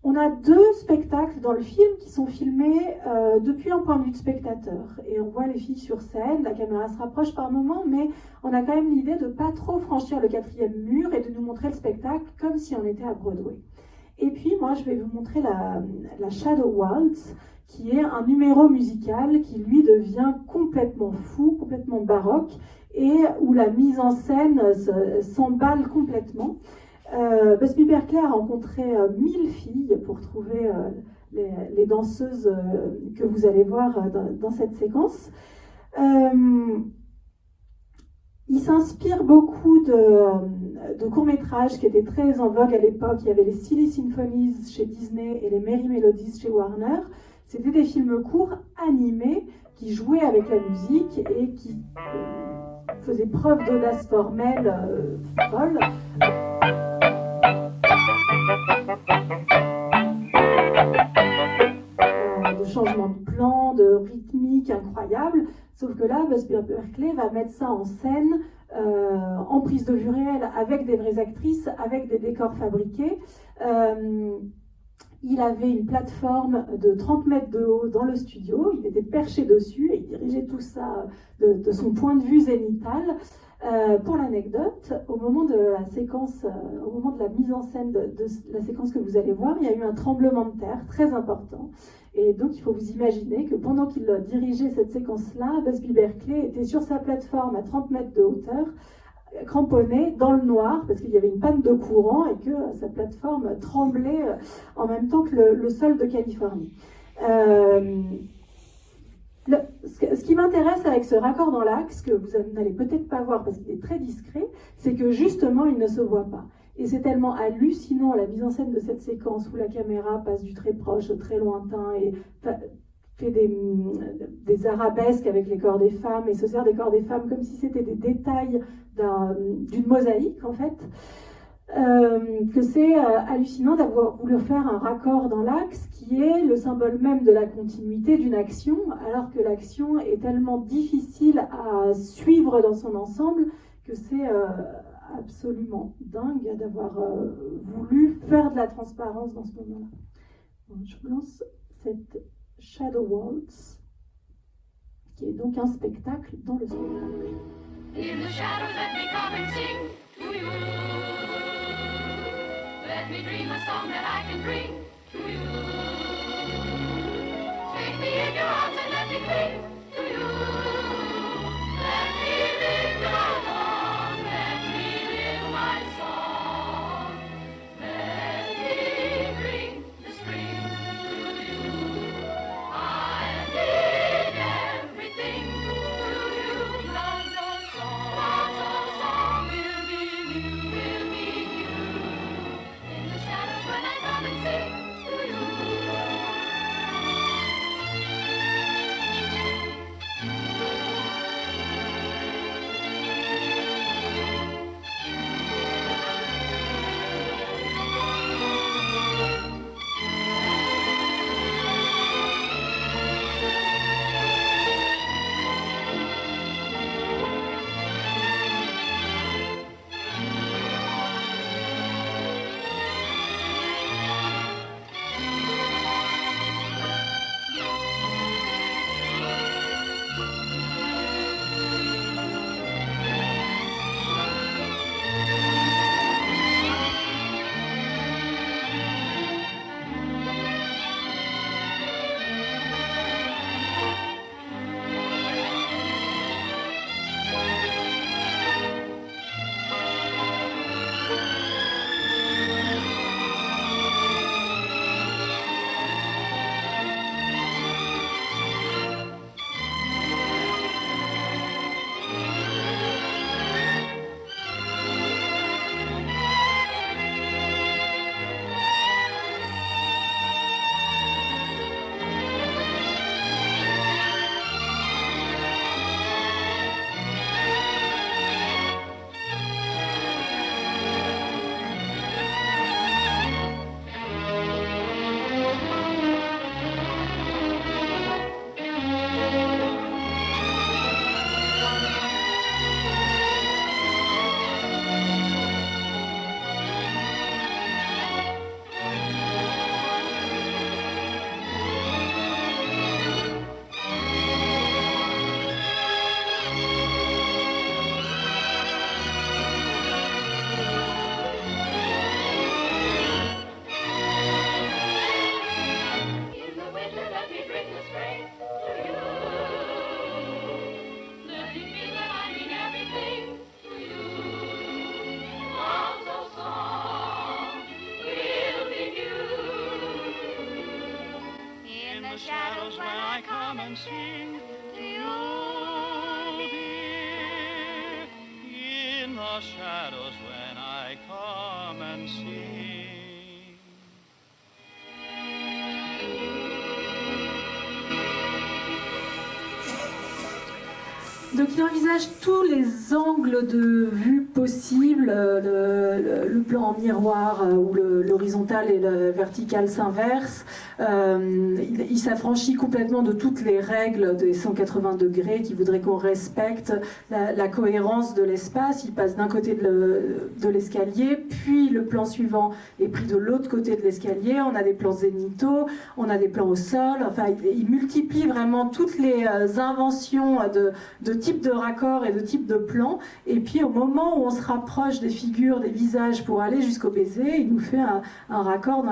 On a deux spectacles dans le film qui sont filmés depuis un point de vue de spectateur. Et on voit les filles sur scène, la caméra se rapproche par moments, mais on a quand même l'idée de ne pas trop franchir le 4e mur et de nous montrer le spectacle comme si on était à Broadway. Et puis moi, je vais vous montrer la Shadow Waltz, qui est un numéro musical qui, lui, devient complètement fou, complètement baroque, et où la mise en scène s'emballe complètement. Busby Berkeley a rencontré 1000 filles pour trouver les danseuses que vous allez voir dans cette séquence. Il s'inspire beaucoup de courts-métrages qui étaient très en vogue à l'époque. Il y avait les Silly Symphonies chez Disney et les Merry Melodies chez Warner. C'était des films courts animés qui jouaient avec la musique et qui faisaient preuve d'audace formelle folle. De changement de plan, de rythmique incroyable, sauf que là, Busby Berkeley va mettre ça en scène en prise de vue réelle, avec des vraies actrices, avec des décors fabriqués. Il avait une plateforme de 30 mètres de haut dans le studio, il était perché dessus et il dirigeait tout ça de son point de vue zénithal. Pour l'anecdote, au moment de la séquence, au moment de la mise en scène de la séquence que vous allez voir, il y a eu un tremblement de terre très important. Et donc, il faut vous imaginer que pendant qu'il dirigeait cette séquence-là, Busby Berkeley était sur sa plateforme à 30 mètres de hauteur, cramponné dans le noir, parce qu'il y avait une panne de courant et que sa plateforme tremblait en même temps que le sol de Californie. Ce qui m'intéresse avec ce raccord dans l'axe, que vous n'allez peut-être pas voir parce qu'il est très discret, c'est que justement il ne se voit pas. Et c'est tellement hallucinant la mise en scène de cette séquence où la caméra passe du très proche au très lointain et fait des arabesques avec les corps des femmes et se sert des corps des femmes comme si c'était des détails d'une mosaïque en fait. Que c'est hallucinant d'avoir voulu faire un raccord dans l'axe qui est le symbole même de la continuité d'une action, alors que l'action est tellement difficile à suivre dans son ensemble que c'est absolument dingue d'avoir voulu faire de la transparence dans ce moment-là. Bon, je vous lance cette Shadow Waltz, qui est donc un spectacle dans le spectacle. In the shadows, let me come and sing to you. Let me dream a song that I can bring to you. Take me in your arms and let me cling to you. Let me live your song, let me live my song. Let me bring the spring to you. I did everything to you. Love's a song will be new. In the shadows when I come and sing to you. and sing to you, dear, in the shadows when I come and sing. Donc il envisage tous les angles de vue possibles, le plan en miroir où l'horizontal et le vertical s'inversent. Il s'affranchit complètement de toutes les règles des 180 degrés qui voudraient qu'on respecte la cohérence de l'espace. Il passe d'un côté de l'escalier, puis le plan suivant est pris de l'autre côté de l'escalier. On a des plans zénithaux, on a des plans au sol. Enfin, il multiplie vraiment toutes les inventions de type de raccord et de type de plan, et puis au moment où on se rapproche des figures, des visages pour aller jusqu'au baiser, il nous fait un raccord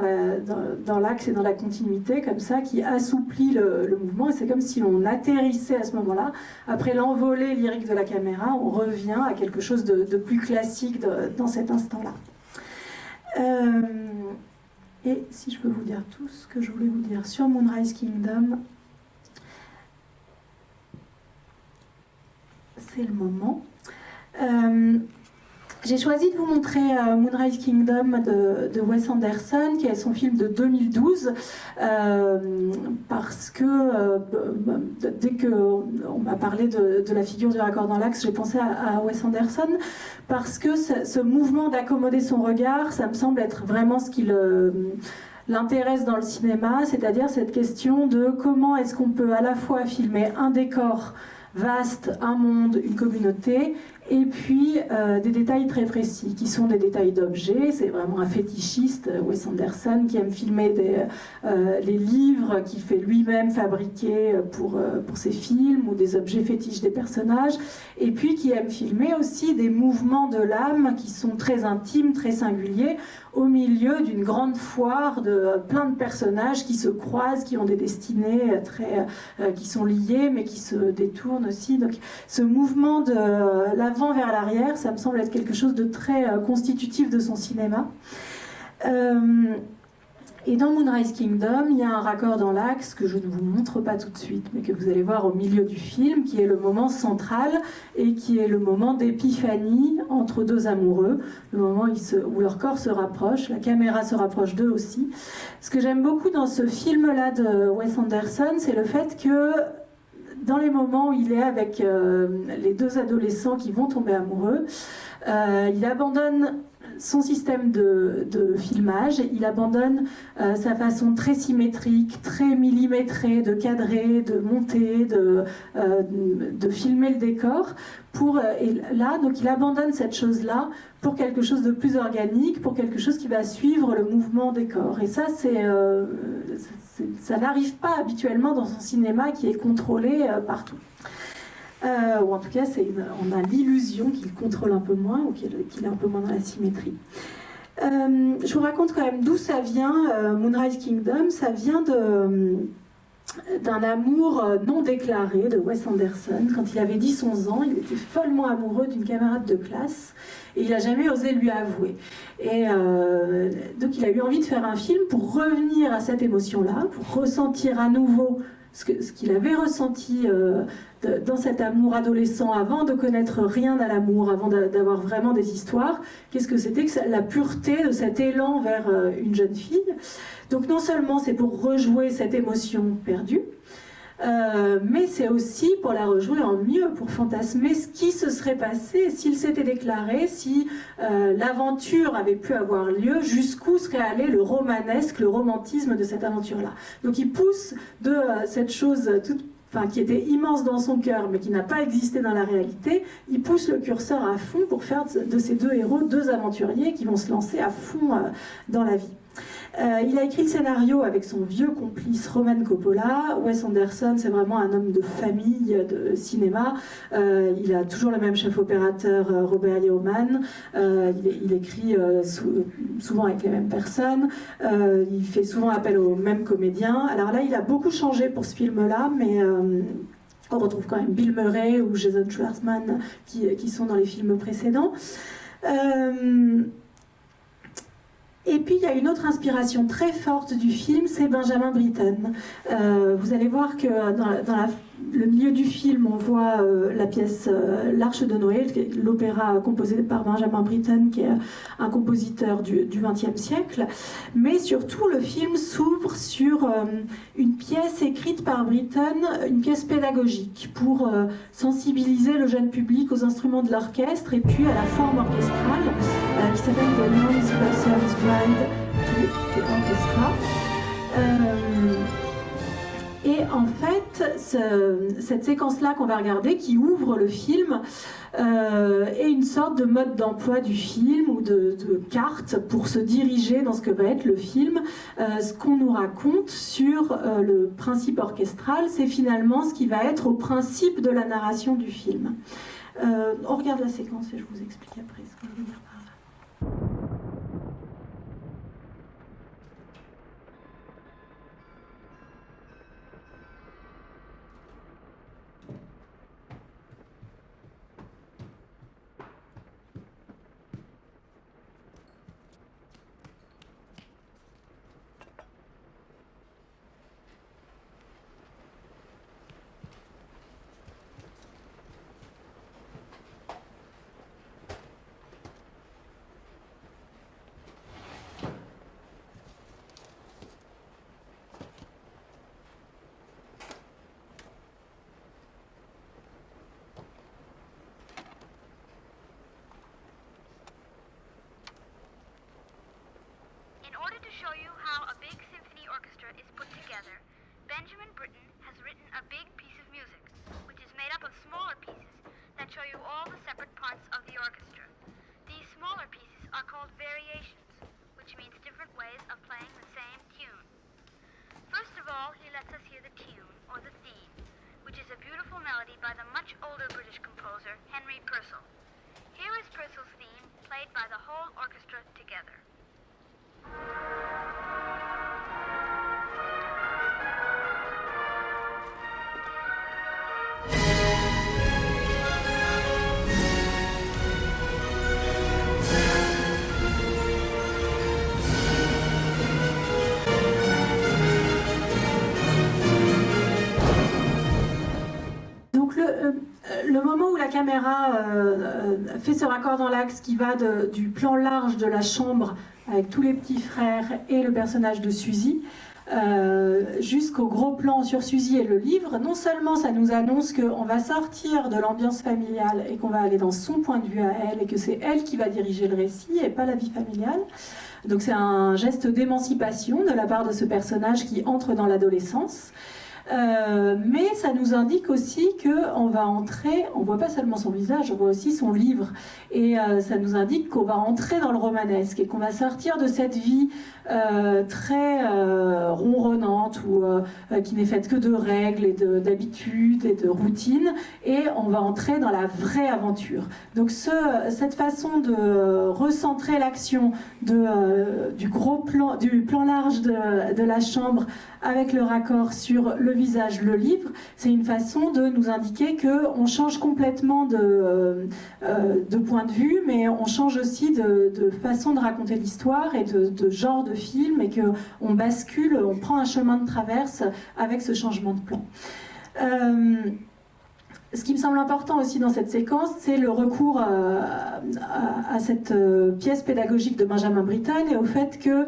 dans l'axe et dans la continuité, comme ça, qui assouplit le mouvement, et c'est comme si on atterrissait à ce moment-là. Après l'envolée lyrique de la caméra, on revient à quelque chose de plus classique dans cet instant-là. Et si je peux vous dire tout ce que je voulais vous dire sur Moonrise Kingdom, c'est le moment. J'ai choisi de vous montrer Moonrise Kingdom de Wes Anderson, qui est son film de 2012, parce que dès qu'on m'a parlé de la figure du raccord dans l'axe, j'ai pensé à Wes Anderson, parce que ce mouvement d'accommoder son regard, ça me semble être vraiment ce qui l'intéresse dans le cinéma, c'est-à-dire cette question de comment est-ce qu'on peut à la fois filmer un décor vaste, un monde, une communauté, et puis des détails très précis, qui sont des détails d'objets. C'est vraiment un fétichiste, Wes Anderson, qui aime filmer les livres qu'il fait lui-même fabriquer pour ses films, ou des objets fétiches des personnages, et puis qui aime filmer aussi des mouvements de l'âme qui sont très intimes, très singuliers, au milieu d'une grande foire de plein de personnages qui se croisent, qui ont des destinées qui sont liées, mais qui se détournent aussi. Donc ce mouvement de l'avant vers l'arrière, ça me semble être quelque chose de très constitutif de son cinéma. Et dans Moonrise Kingdom, il y a un raccord dans l'axe que je ne vous montre pas tout de suite, mais que vous allez voir au milieu du film, qui est le moment central et qui est le moment d'épiphanie entre deux amoureux, le moment où leur corps se rapproche, la caméra se rapproche d'eux aussi. Ce que j'aime beaucoup dans ce film-là de Wes Anderson, c'est le fait que dans les moments où il est avec les deux adolescents qui vont tomber amoureux, il abandonne son système de filmage, il abandonne sa façon très symétrique, très millimétrée de cadrer, de monter, de filmer le décor. Et là, donc il abandonne cette chose-là pour quelque chose de plus organique, pour quelque chose qui va suivre le mouvement des corps. Et ça, ça n'arrive pas habituellement dans son cinéma qui est contrôlé partout. Ou en tout cas, on a l'illusion qu'il contrôle un peu moins, ou qu'il est un peu moins dans la symétrie. Je vous raconte quand même d'où ça vient, Moonrise Kingdom. Ça vient d'un amour non déclaré de Wes Anderson. Quand il avait 10-11 ans, il était follement amoureux d'une camarade de classe, et il n'a jamais osé lui avouer. Et donc il a eu envie de faire un film pour revenir à cette émotion-là, pour ressentir à nouveau ce qu'il avait ressenti dans cet amour adolescent, avant de connaître rien à l'amour, avant d'avoir vraiment des histoires. Qu'est-ce que c'était que la pureté de cet élan vers une jeune fille. Donc non seulement c'est pour rejouer cette émotion perdue, mais c'est aussi pour la rejouer en mieux, pour fantasmer ce qui se serait passé s'il s'était déclaré, si l'aventure avait pu avoir lieu, jusqu'où serait allé le romanesque, le romantisme de cette aventure-là. Donc il pousse de cette chose qui était immense dans son cœur, mais qui n'a pas existé dans la réalité, il pousse le curseur à fond pour faire de ces deux héros deux aventuriers qui vont se lancer à fond dans la vie. Il a écrit le scénario avec son vieux complice Roman Coppola. Wes Anderson, c'est vraiment un homme de famille de cinéma. Il a toujours le même chef opérateur, Robert Yeoman. Il écrit souvent avec les mêmes personnes. Il fait souvent appel aux mêmes comédiens. Alors là, il a beaucoup changé pour ce film-là, mais on retrouve quand même Bill Murray ou Jason Schwartzman qui sont dans les films précédents. Et puis il y a une autre inspiration très forte du film, c'est Benjamin Britten. Vous allez voir que dans le milieu du film, on voit la pièce L'Arche de Noé, l'opéra composé par Benjamin Britten, qui est un compositeur du XXe siècle. Mais surtout, le film s'ouvre sur une pièce écrite par Britten, une pièce pédagogique, pour sensibiliser le jeune public aux instruments de l'orchestre et puis à la forme orchestrale, qui s'appelle The Young Person's Guide to the Orchestra. Et en fait, cette séquence-là qu'on va regarder, qui ouvre le film, est une sorte de mode d'emploi du film ou de carte pour se diriger dans ce que va être le film. Ce qu'on nous raconte sur le principe orchestral, c'est finalement ce qui va être au principe de la narration du film. On regarde la séquence et je vous explique après ce qu'on veut dire par là. Show you how a big symphony orchestra is put together, Benjamin Britten has written a big piece of music, which is made up of smaller pieces that show you all the separate parts of the orchestra. These smaller pieces are called variations, which means different ways of playing the same tune. First of all, he lets us hear the tune, or the theme, which is a beautiful melody by the much older British composer, Henry Purcell. Here is Purcell's theme, played by the whole orchestra together. Donc le moment où la caméra fait ce raccord dans l'axe qui va du plan large de la chambre avec tous les petits frères et le personnage de Suzy, jusqu'au gros plan sur Suzy et le livre, non seulement ça nous annonce qu'on va sortir de l'ambiance familiale et qu'on va aller dans son point de vue à elle et que c'est elle qui va diriger le récit et pas la vie familiale. Donc c'est un geste d'émancipation de la part de ce personnage qui entre dans l'adolescence. Mais ça nous indique aussi qu'on va entrer, on voit pas seulement son visage, on voit aussi son livre, et ça nous indique qu'on va entrer dans le romanesque et qu'on va sortir de cette vie très ronronnante ou qui n'est faite que de règles et d'habitudes et de routines, et on va entrer dans la vraie aventure. Donc cette façon de recentrer l'action du plan large de la chambre avec le raccord sur le visage, le livre, c'est une façon de nous indiquer qu'on change complètement de point de vue, mais on change aussi de façon de raconter l'histoire et de genre de film, et qu'on bascule, on prend un chemin de traverse avec ce changement de plan. Ce qui me semble important aussi dans cette séquence, c'est le recours à cette pièce pédagogique de Benjamin Britten et au fait que,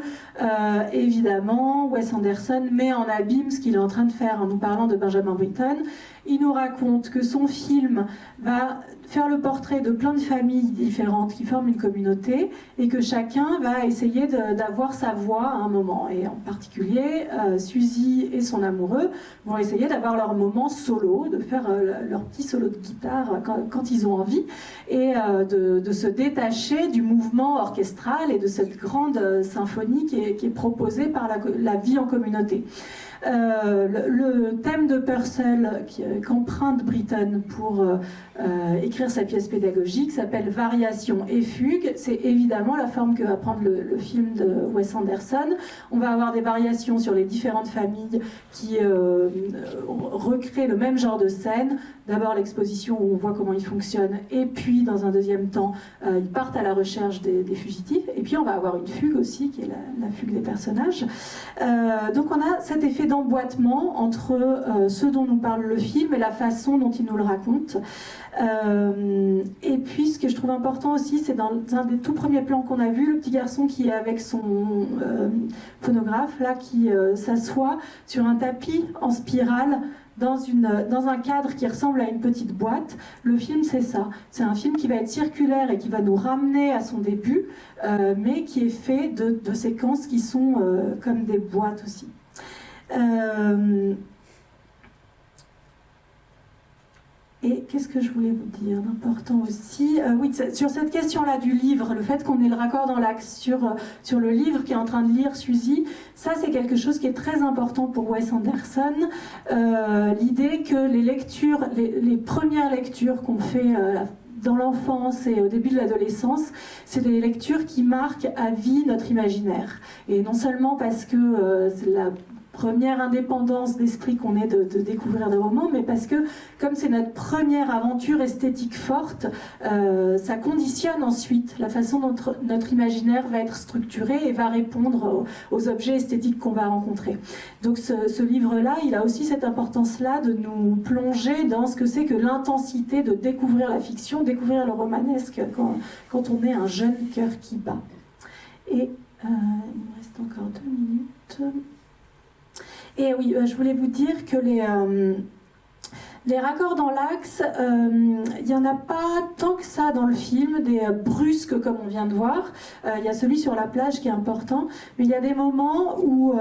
évidemment, Wes Anderson met en abîme ce qu'il est en train de faire en nous parlant de Benjamin Britten. Il nous raconte que son film va faire le portrait de plein de familles différentes qui forment une communauté et que chacun va essayer d'avoir sa voix à un moment. Et en particulier, Suzy et son amoureux vont essayer d'avoir leur moment solo, de faire leur petit solo de guitare quand ils ont envie, et de se détacher du mouvement orchestral et de cette grande symphonie qui est proposée par la vie en communauté. Le thème de Purcell qu'emprunte Britten pour écrire sa pièce pédagogique s'appelle Variation et fugue. C'est évidemment la forme que va prendre le film de Wes Anderson. On va avoir des variations sur les différentes familles qui recréent le même genre de scène, d'abord l'exposition où on voit comment ils fonctionnent, et puis dans un deuxième temps, ils partent à la recherche des fugitifs, et puis on va avoir une fugue aussi, qui est la fugue des personnages. Donc on a cet effet d'emboîtement entre ce dont nous parle le film et la façon dont il nous le raconte. Et puis ce que je trouve important aussi, c'est dans un des tout premiers plans qu'on a vu, le petit garçon qui est avec son phonographe, là, qui s'assoit sur un tapis en spirale dans un cadre qui ressemble à une petite boîte. Le film, c'est ça. C'est un film qui va être circulaire et qui va nous ramener à son début, mais qui est fait de séquences qui sont comme des boîtes aussi. Et qu'est-ce que je voulais vous dire d'important aussi, oui, sur cette question-là du livre, le fait qu'on ait le raccord dans l'axe sur le livre qui est en train de lire Suzy, ça c'est quelque chose qui est très important pour Wes Anderson. L'idée que les lectures, les premières lectures qu'on fait dans l'enfance et au début de l'adolescence, c'est des lectures qui marquent à vie notre imaginaire. Et non seulement parce que c'est la première indépendance d'esprit qu'on ait de découvrir des romans, mais parce que comme c'est notre première aventure esthétique forte, ça conditionne ensuite la façon dont notre imaginaire va être structuré et va répondre aux objets esthétiques qu'on va rencontrer. Donc ce livre-là, il a aussi cette importance-là de nous plonger dans ce que c'est que l'intensité de découvrir la fiction, découvrir le romanesque quand on est un jeune cœur qui bat. Et il me reste encore 2 minutes. Et oui, je voulais vous dire que les raccords dans l'axe, il n'y en a pas tant que ça dans le film, des brusques comme on vient de voir. Il y a celui sur la plage qui est important, mais il y a des moments où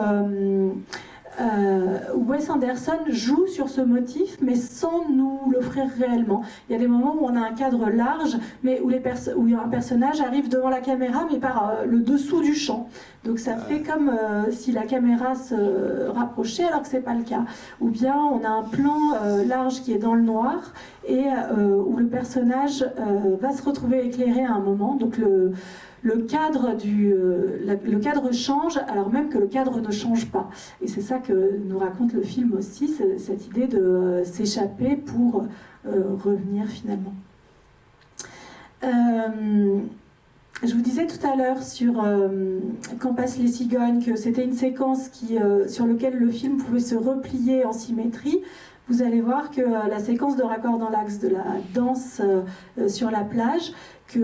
Wes Anderson joue sur ce motif, mais sans nous l'offrir réellement. Il y a des moments où on a un cadre large, mais où un personnage arrive devant la caméra, mais par le dessous du champ. Donc ça fait comme si la caméra se rapprochait, alors que c'est pas le cas. Ou bien on a un plan large qui est dans le noir, et où le personnage va se retrouver éclairé à un moment. Donc le cadre change, alors même que le cadre ne change pas. Et c'est ça que nous raconte le film aussi, cette idée de s'échapper pour revenir finalement. Je vous disais tout à l'heure sur Quand passent les cigognes que c'était une séquence sur laquelle le film pouvait se replier en symétrie. Vous allez voir que la séquence de raccord dans l'axe de la danse sur la plage, que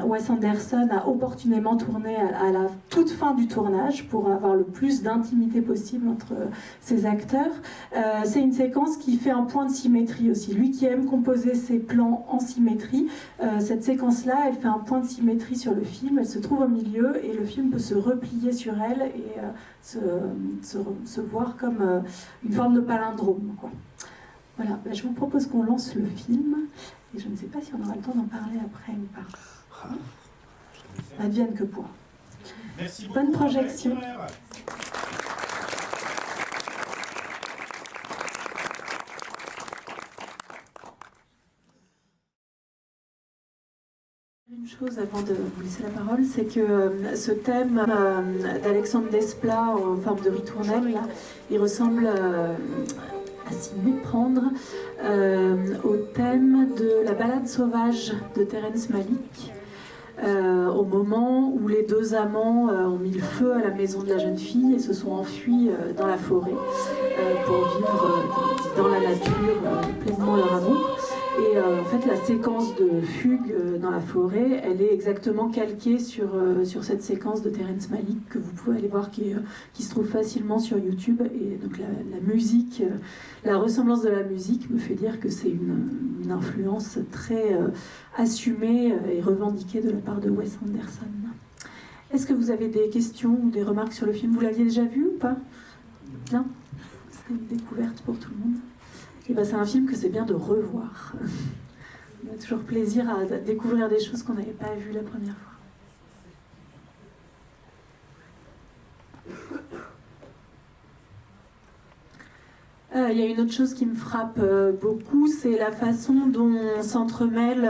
Wes Anderson a opportunément tourné à la toute fin du tournage pour avoir le plus d'intimité possible entre ses acteurs. C'est une séquence qui fait un point de symétrie aussi. Lui qui aime composer ses plans en symétrie, cette séquence-là, elle fait un point de symétrie sur le film, elle se trouve au milieu et le film peut se replier sur elle et se voir comme une forme de palindrome, quoi. Voilà, je vous propose qu'on lance le film. Et je ne sais pas si on aura le temps d'en parler après ou pas. Advienne que pourra. Merci beaucoup. Bonne projection. Une chose avant de vous laisser la parole, c'est que ce thème d'Alexandre Desplat en forme de ritournelle, là, il ressemble à s'y méprendre au thème de la balade sauvage de Terrence Malick, au moment où les deux amants ont mis le feu à la maison de la jeune fille et se sont enfuis dans la forêt pour vivre dans la nature pleinement leur amour. Et en fait, la séquence de fugue dans la forêt, elle est exactement calquée sur cette séquence de Terrence Malick que vous pouvez aller voir, qui se trouve facilement sur YouTube. Et donc la musique, la ressemblance de la musique me fait dire que c'est une influence très assumée et revendiquée de la part de Wes Anderson. Est-ce que vous avez des questions ou des remarques sur le film? Vous l'aviez déjà vu ou pas? Non? C'était une découverte pour tout le monde. Et ben, c'est un film que c'est bien de revoir. On a toujours plaisir à découvrir des choses qu'on n'avait pas vues la première fois. Il y a une autre chose qui me frappe beaucoup, c'est la façon dont s'entremêle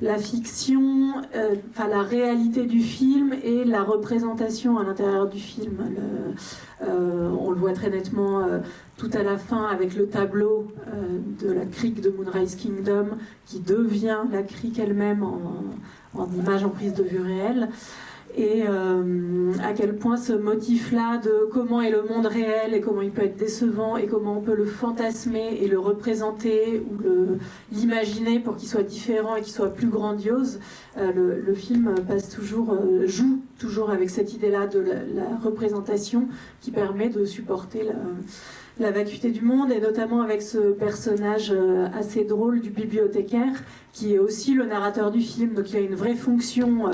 la fiction, la réalité du film et la représentation à l'intérieur du film. On le voit très nettement tout à la fin avec le tableau de la crique de Moonrise Kingdom qui devient la crique elle-même en image en prise de vue réelle. Et à quel point ce motif-là de comment est le monde réel et comment il peut être décevant et comment on peut le fantasmer et le représenter ou l'imaginer pour qu'il soit différent et qu'il soit plus grandiose, le film joue toujours avec cette idée-là de la représentation qui permet de supporter la vacuité du monde, et notamment avec ce personnage assez drôle du bibliothécaire qui est aussi le narrateur du film, donc il a une vraie fonction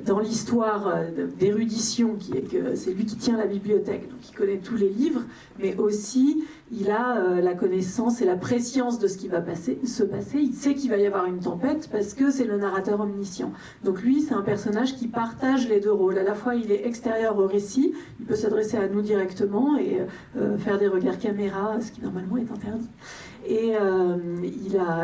dans l'histoire d'érudition, qui est que c'est lui qui tient la bibliothèque, donc il connaît tous les livres, mais aussi il a la connaissance et la préscience de ce qui va se passer, il sait qu'il va y avoir une tempête parce que c'est le narrateur omniscient. Donc lui, c'est un personnage qui partage les deux rôles. À la fois, il est extérieur au récit, il peut s'adresser à nous directement et faire des regards caméra, ce qui normalement est interdit. Et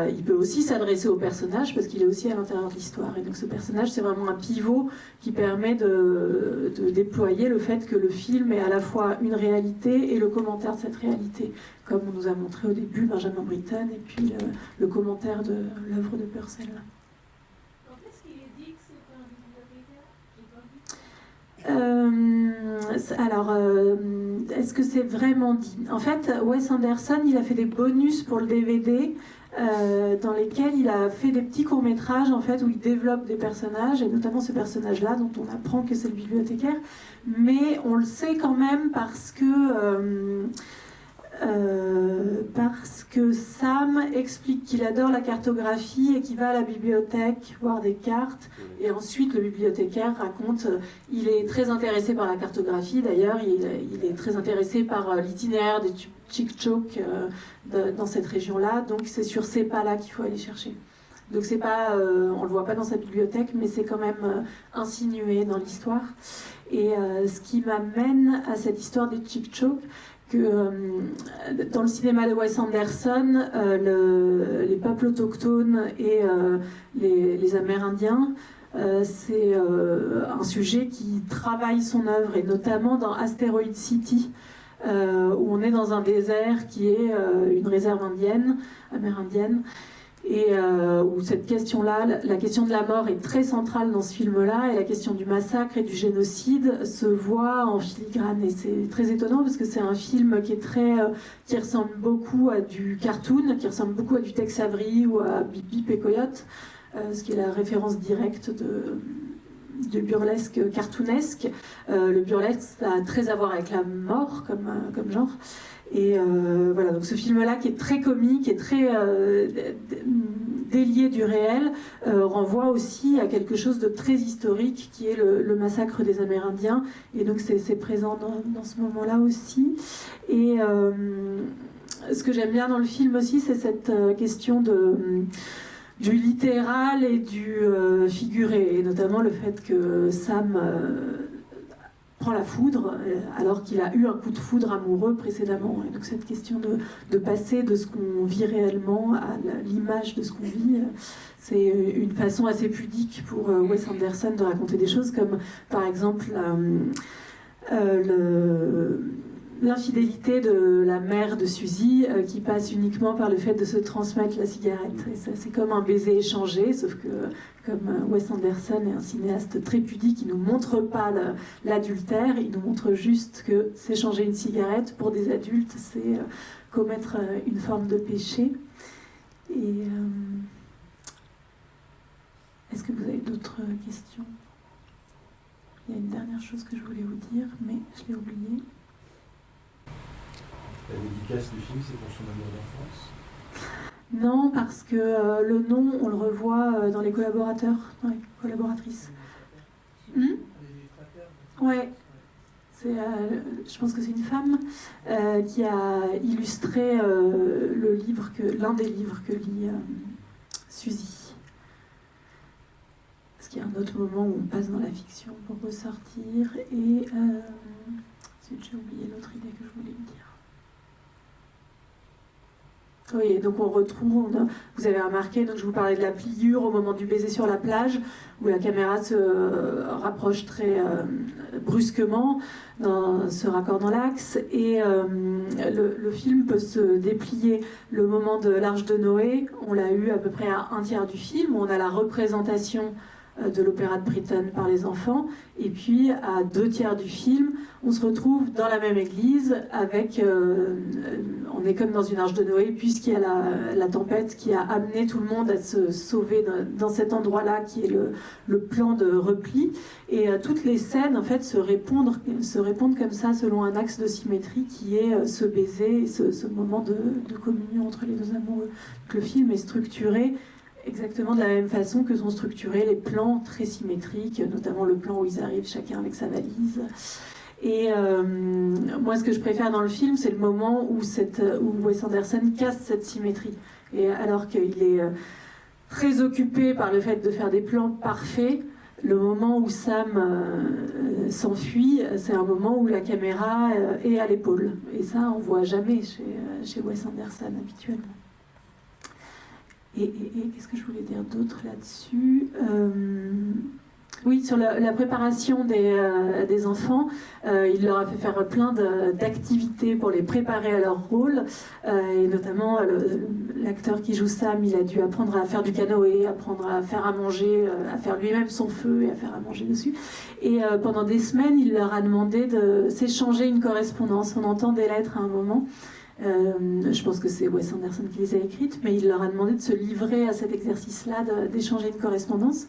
il peut aussi s'adresser au personnage parce qu'il est aussi à l'intérieur de l'histoire. Et donc ce personnage, c'est vraiment un pivot qui permet de déployer le fait que le film est à la fois une réalité et le commentaire de cette réalité, comme on nous a montré au début Benjamin Britten et puis le commentaire de l'œuvre de Purcell. Est-ce qu'il est dit que c'est un bibliothécaire? Est-ce que c'est vraiment dit? En fait, Wes Anderson, il a fait des bonus pour le DVD dans lesquels il a fait des petits courts-métrages en fait, où il développe des personnages, et notamment ce personnage-là dont on apprend que c'est le bibliothécaire. Mais on le sait quand même parce que Sam explique qu'il adore la cartographie et qu'il va à la bibliothèque voir des cartes, et ensuite le bibliothécaire raconte il est très intéressé par la cartographie, d'ailleurs il est très intéressé par l'itinéraire des Chicxulub dans cette région-là, donc c'est sur ces pas-là qu'il faut aller chercher. Donc c'est pas, on le voit pas dans sa bibliothèque, mais c'est quand même insinué dans l'histoire. Et ce qui m'amène à cette histoire des Chicxulub, que dans le cinéma de Wes Anderson, les peuples autochtones et les Amérindiens, c'est un sujet qui travaille son œuvre, et notamment dans Asteroid City, où on est dans un désert qui est une réserve amérindienne, et où cette question-là, la question de la mort est très centrale dans ce film-là, et la question du massacre et du génocide se voit en filigrane. Et c'est très étonnant parce que c'est un film qui ressemble beaucoup à du cartoon, qui ressemble beaucoup à du Tex Avery ou à Bip Bip et Coyote, ce qui est la référence directe de burlesque cartoonesque. Le burlesque a très à voir avec la mort comme genre. Et voilà, donc ce film-là qui est très comique et très délié du réel renvoie aussi à quelque chose de très historique qui est le massacre des Amérindiens, et donc c'est présent dans ce moment-là aussi. Et ce que j'aime bien dans le film aussi, c'est cette question du littéral et du figuré, et notamment le fait que Sam prend la foudre alors qu'il a eu un coup de foudre amoureux précédemment. Et donc cette question de passer de ce qu'on vit réellement à l'image de ce qu'on vit, c'est une façon assez pudique pour Wes Anderson de raconter des choses, comme par exemple l'infidélité de la mère de Suzy qui passe uniquement par le fait de se transmettre la cigarette. Et ça, c'est comme un baiser échangé, sauf que comme Wes Anderson est un cinéaste très pudique, il ne nous montre pas l'adultère, il nous montre juste que s'échanger une cigarette pour des adultes, c'est commettre une forme de péché. Et est-ce que vous avez d'autres questions? Il y a une dernière chose que je voulais vous dire, mais je l'ai oubliée. La dédicace du film, c'est pour son amour d'enfance? Non, parce que le nom, on le revoit dans les collaborateurs, dans les collaboratrices. Ouais. Je pense que c'est une femme qui a illustré l'un des livres que lit Suzy. Parce qu'il y a un autre moment où on passe dans la fiction pour ressortir, et j'ai oublié l'autre idée que je voulais vous dire. Oui, donc on retrouve, vous avez remarqué, donc je vous parlais de la pliure au moment du baiser sur la plage, où la caméra se rapproche très brusquement dans ce raccord dans l'axe, et le film peut se déplier. Le moment de l'Arche de Noé, on l'a eu à peu près à un tiers du film, on a la représentation de l'opéra de Britten par les enfants, et puis à 2/3 du film, on se retrouve dans la même église avec, on est comme dans une arche de Noé, puisqu'il y a la tempête qui a amené tout le monde à se sauver dans cet endroit-là qui est le plan de repli, et toutes les scènes en fait se répondent comme ça selon un axe de symétrie qui est ce baiser, ce moment de communion entre les deux amoureux. Donc, le film est structuré exactement de la même façon que sont structurés les plans très symétriques, notamment le plan où ils arrivent chacun avec sa valise. Et moi, ce que je préfère dans le film, c'est le moment où Wes Anderson casse cette symétrie. Et alors qu'il est très occupé par le fait de faire des plans parfaits, le moment où Sam s'enfuit, c'est un moment où la caméra est à l'épaule. Et ça, on ne voit jamais chez Wes Anderson habituellement. Et qu'est-ce que je voulais dire d'autre là-dessus ? Oui, sur la préparation des enfants, il leur a fait faire plein d'activités pour les préparer à leur rôle, et notamment l'acteur qui joue Sam, il a dû apprendre à faire du canoë, apprendre à faire à manger, à faire lui-même son feu et à faire à manger dessus. Et pendant des semaines, il leur a demandé de s'échanger une correspondance. On entend des lettres à un moment. Je pense que c'est Wes Anderson qui les a écrites, mais il leur a demandé de se livrer à cet exercice-là, d'échanger une correspondance.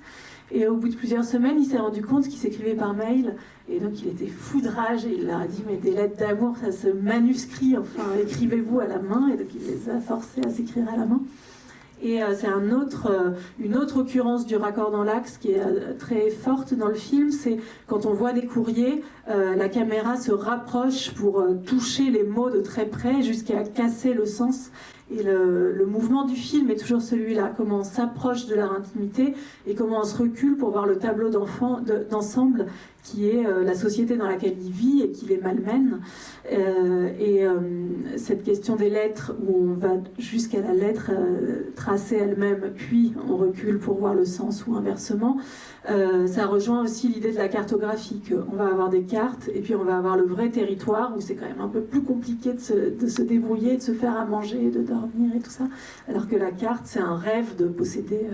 Et au bout de plusieurs semaines, il s'est rendu compte qu'il s'écrivait par mail, et donc il était fou de rage, et il leur a dit « mais des lettres d'amour, ça se manuscrit, enfin écrivez-vous à la main », et donc il les a forcés à s'écrire à la main. Et c'est une autre occurrence du raccord dans l'axe qui est très forte dans le film, c'est quand on voit des courriers, la caméra se rapproche pour toucher les mots de très près jusqu'à casser le sens. Et le mouvement du film est toujours celui-là, comment on s'approche de leur intimité et comment on se recule pour voir le tableau d'ensemble qui est la société dans laquelle il vit et qui les malmène. Cette question des lettres, où on va jusqu'à la lettre tracée elle-même, puis on recule pour voir le sens ou inversement, ça rejoint aussi l'idée de la cartographie, qu'on va avoir des cartes et puis on va avoir le vrai territoire, où c'est quand même un peu plus compliqué de se débrouiller, de se faire à manger, de dormir et tout ça, alors que la carte, c'est un rêve de posséder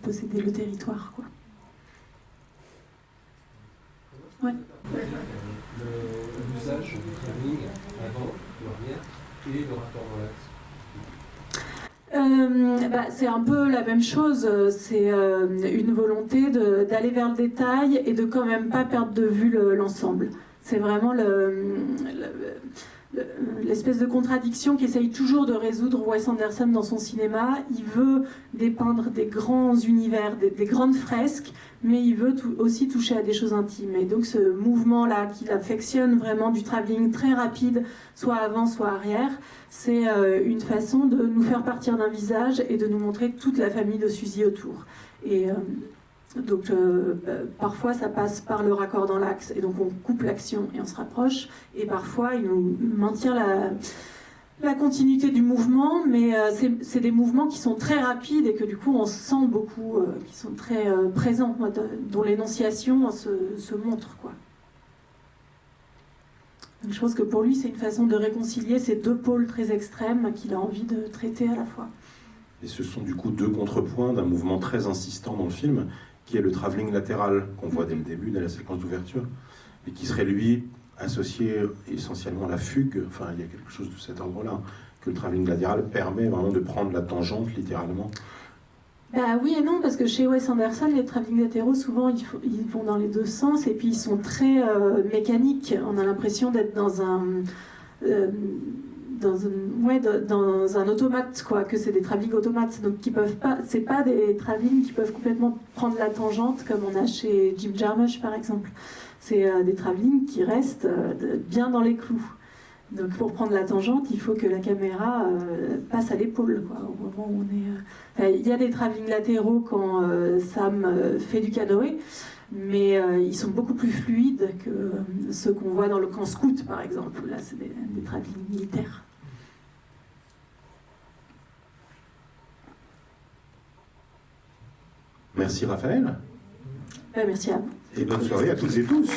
le territoire, quoi. Ouais. L'usage du travelling avant, l'arrière et le rapport dans l'axe. C'est un peu la même chose, c'est une volonté d'aller vers le détail et de quand même pas perdre de vue l'ensemble. C'est vraiment l'espèce de contradiction qu'essaye toujours de résoudre Wes Anderson dans son cinéma. Il veut dépeindre des grands univers, des grandes fresques, mais il veut aussi toucher à des choses intimes. Et donc ce mouvement-là, qu'il affectionne vraiment, du travelling très rapide, soit avant, soit arrière, c'est une façon de nous faire partir d'un visage et de nous montrer toute la famille de Suzy autour. Et donc parfois ça passe par le raccord dans l'axe, et donc on coupe l'action et on se rapproche, et parfois il nous maintient la continuité du mouvement, mais c'est des mouvements qui sont très rapides et que du coup on sent beaucoup, qui sont très présents, dont l'énonciation se montre, quoi. Donc je pense que pour lui c'est une façon de réconcilier ces deux pôles très extrêmes qu'il a envie de traiter à la fois. Et ce sont du coup deux contrepoints d'un mouvement très insistant dans le film, qui est le travelling latéral qu'on voit dès le début, dès la séquence d'ouverture, et qui serait lui associé essentiellement à la fugue. Enfin, il y a quelque chose de cet ordre-là, que le travelling latéral permet vraiment de prendre la tangente littéralement. Bah oui et non, parce que chez Wes Anderson, les travelling latéraux, souvent ils vont dans les deux sens, et puis ils sont très mécaniques. On a l'impression d'être dans un automate, quoi, que c'est des travelling automates, donc qui peuvent pas, c'est pas des travelling qui peuvent complètement prendre la tangente comme on a chez Jim Jarmusch par exemple. C'est des travelling qui restent bien dans les clous. Donc pour prendre la tangente, il faut que la caméra passe à l'épaule, quoi, au moment où on est. Il y a des travelling latéraux quand Sam fait du canoë, mais ils sont beaucoup plus fluides que ceux qu'on voit dans le camp scout par exemple. Là, c'est des travelling militaires. Merci Raphaël. Merci à vous. Et bonne soirée à toutes et tous.